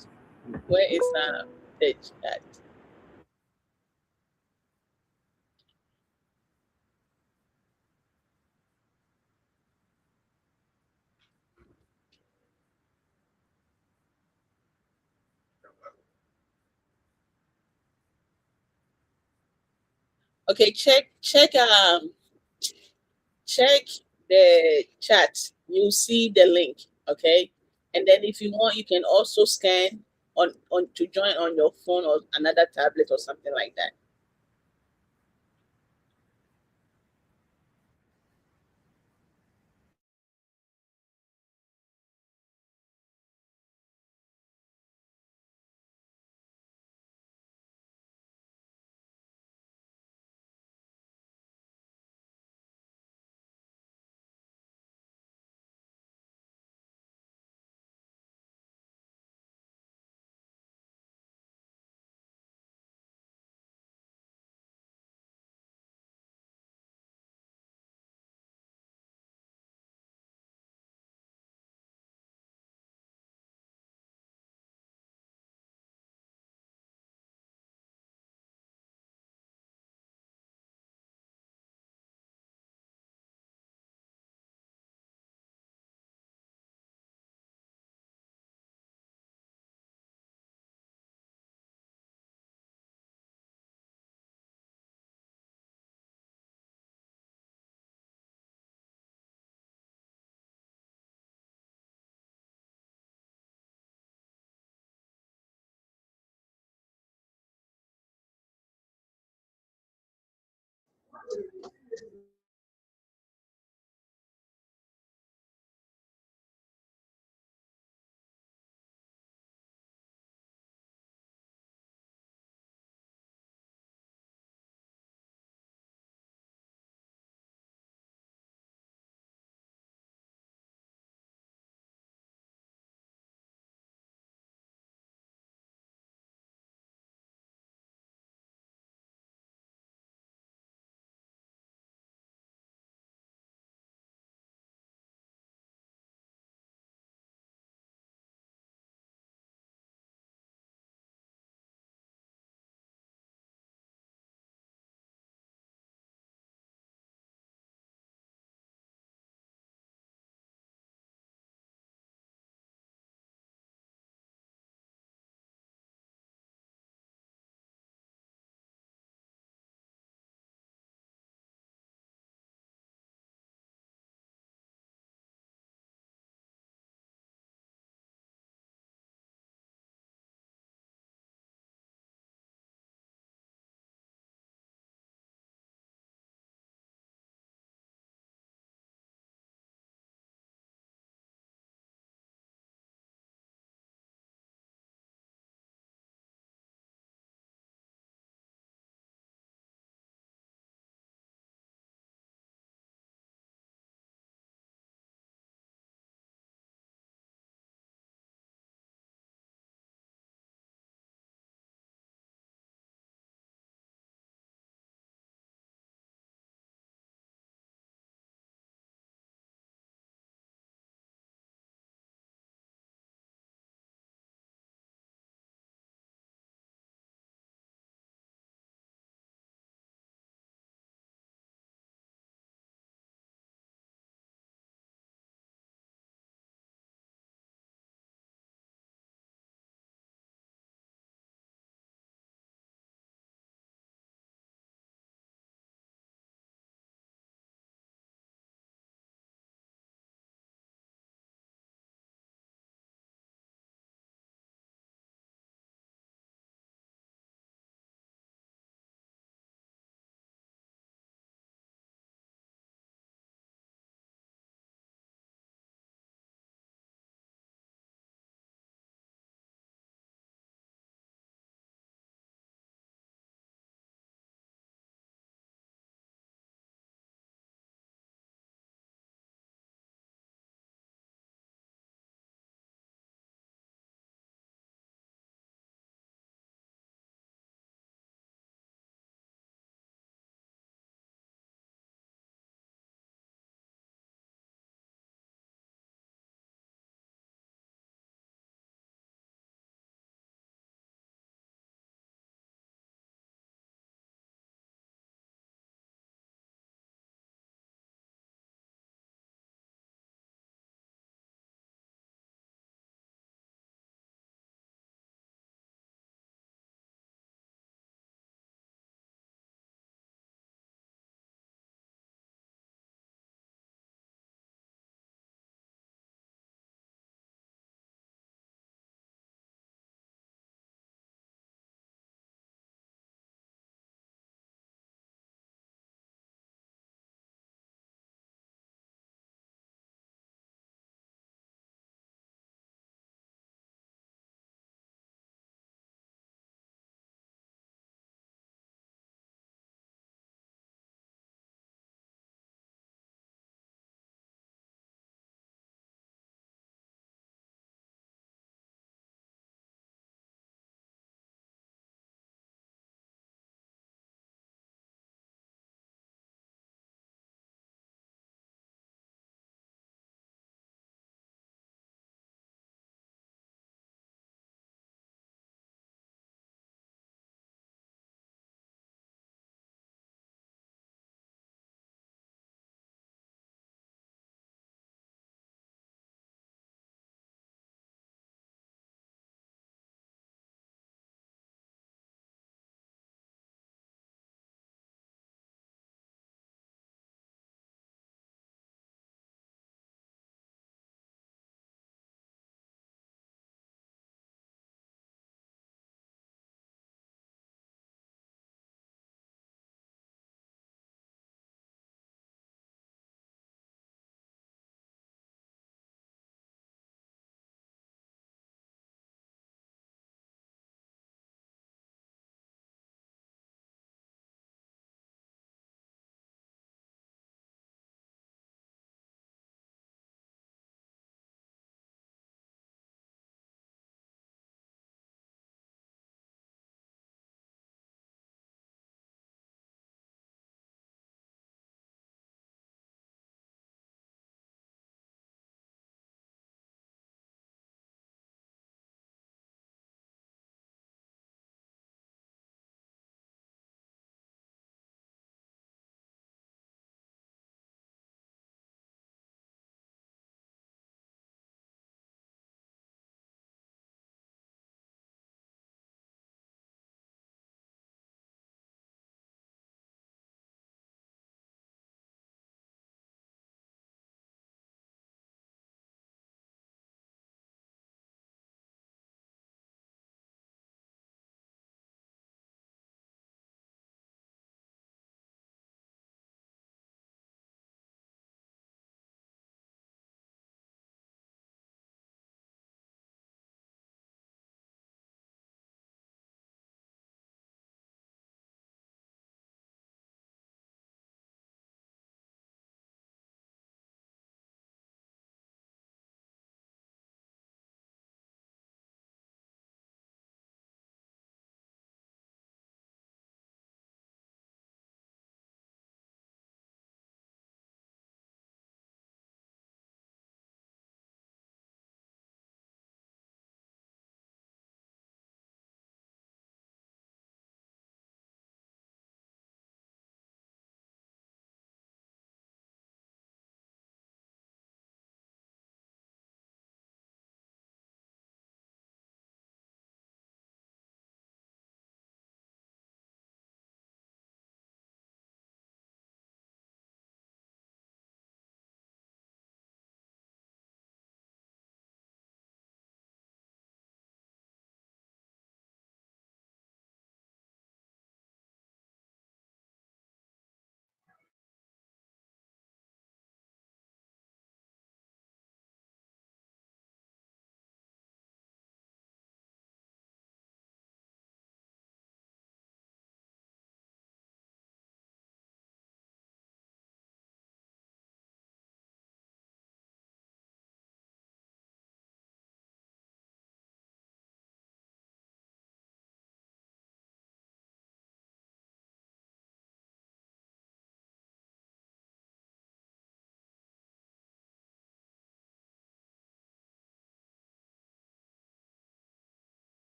Where is the chat? Okay, check the chat. You'll see the link, okay? And then if you want, you can also scan on to join on your phone or another tablet or something like that.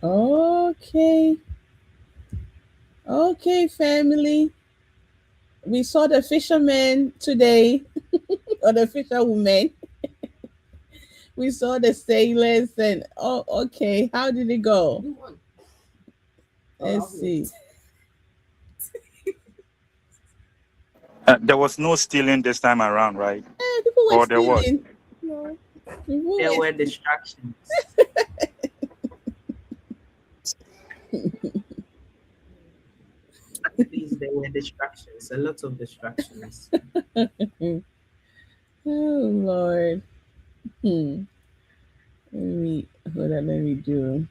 Okay. Okay, family. We saw the fisherman today, or the fisherwoman. We saw the sailors, and oh, okay. How did it go? Let's see. There was no stealing this time around, right? People were Or there was? stealing. No. People There were- were distractions. At least there were distractions, a lot of distractions. Oh Lord. Let me hold on, let me do.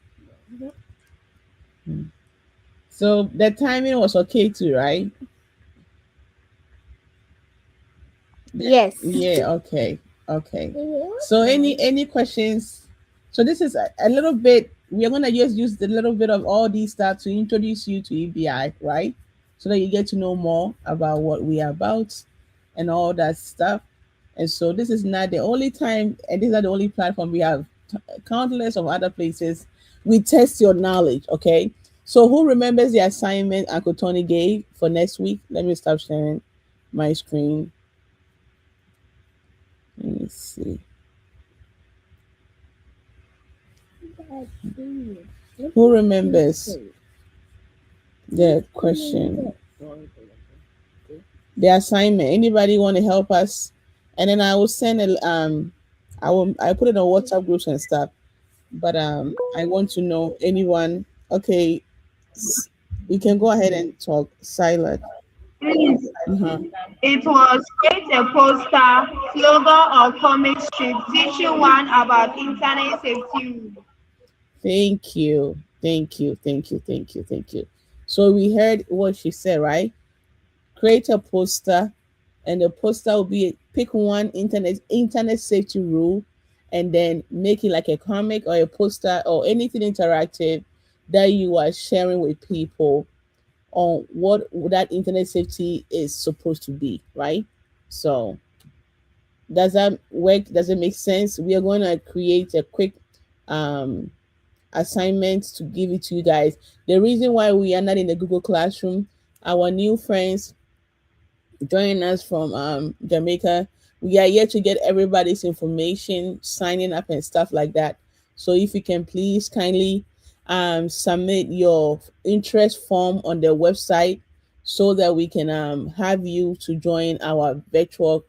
So the timing was okay too, right? Yes. Yeah, okay. Okay. So any questions? So this is a little bit, we're gonna just use the little bit of all these stuff to introduce you to EBI, right? So that you get to know more about what we are about and all that stuff. And so this is not the only time, and these are the only platform we have countless of other places. We test your knowledge, okay? So who remembers the assignment Uncle Tony gave for next week? Let me stop sharing my screen. Let me see. Who remembers the question? The assignment. Anybody want to help us? And then I will send I put it on WhatsApp groups and stuff. But I want to know anyone. Okay, we can go ahead and talk. Silent. Please. Uh-huh. It was create a poster, slogan, or comic strip teaching one about internet safety. Thank you. Thank you. Thank you. Thank you. Thank you. So we heard what she said, right? Create a poster, and the poster will be pick one internet safety rule, and then make it like a comic or a poster or anything interactive that you are sharing with people on what that internet safety is supposed to be, right? So does that work? Does it make sense? We are going to create a quick assignment to give it to you guys. The reason why we are not in the Google Classroom, our new friends joining us from Jamaica, we are here to get everybody's information, signing up and stuff like that. So if you can please kindly submit your interest form on the website so that we can have you to join our virtual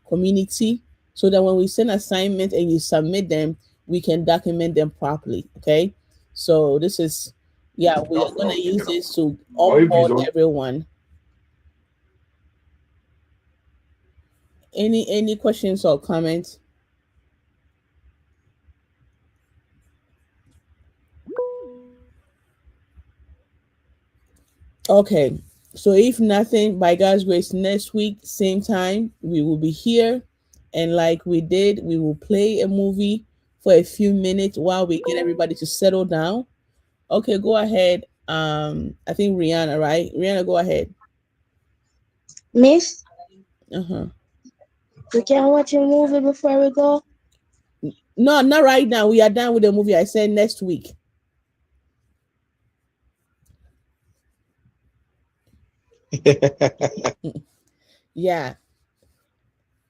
community, so that when we send assignments and you submit them, we can document them properly. Okay. So this is, yeah, we are going to use this to onboard everyone. Any questions or comments? Okay, so if nothing, by God's grace, next week same time we will be here, and like we did, we will play a movie for a few minutes while we get everybody to settle down. Okay, go ahead, I think Rihanna, right? Rihanna, go ahead. Miss, Uh-huh. we can watch a movie before we go. No, not right now. We are done with the movie. I said next week. Yeah.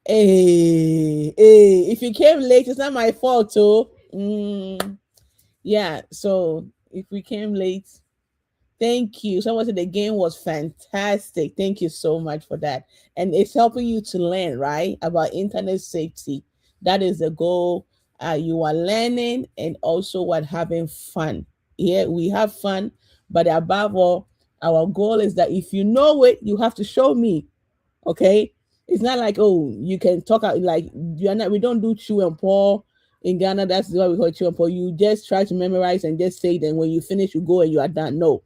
Hey, if you came late, it's not my fault, too. Yeah. So if we came late, thank you. Someone said the game was fantastic. Thank you so much for that. And it's helping you to learn, right, about internet safety. That is the goal. You are learning and also what having fun. Yeah, we have fun, but above all, our goal is that if you know it, you have to show me. Okay, it's not like, oh, you can talk out like you're not. We don't do chew and pour in Ghana. That's what we call chew and pour. You just try to memorize and just say. Then when you finish, you go and you are done. No,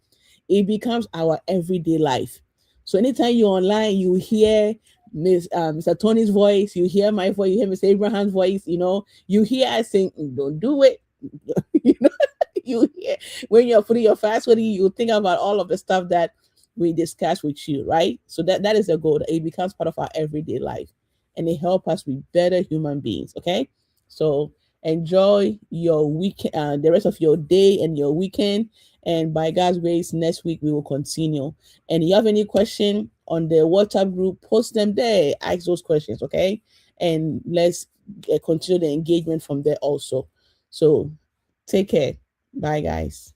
it becomes our everyday life. So anytime you're online, you hear Mr. Tony's voice, you hear my voice, you hear Mr. Abraham's voice. You hear us saying, "Don't do it." you know, you hear when you're putting your fast food, you think about all of the stuff that we discuss with you, right? So that is the goal. That it becomes part of our everyday life, and it helps us be better human beings. Okay, so enjoy your week, the rest of your day and your weekend. And by God's grace, next week we will continue. And you have any question on the WhatsApp group, post them there. Ask those questions, okay? And let's continue the engagement from there also. So take care. Bye, guys.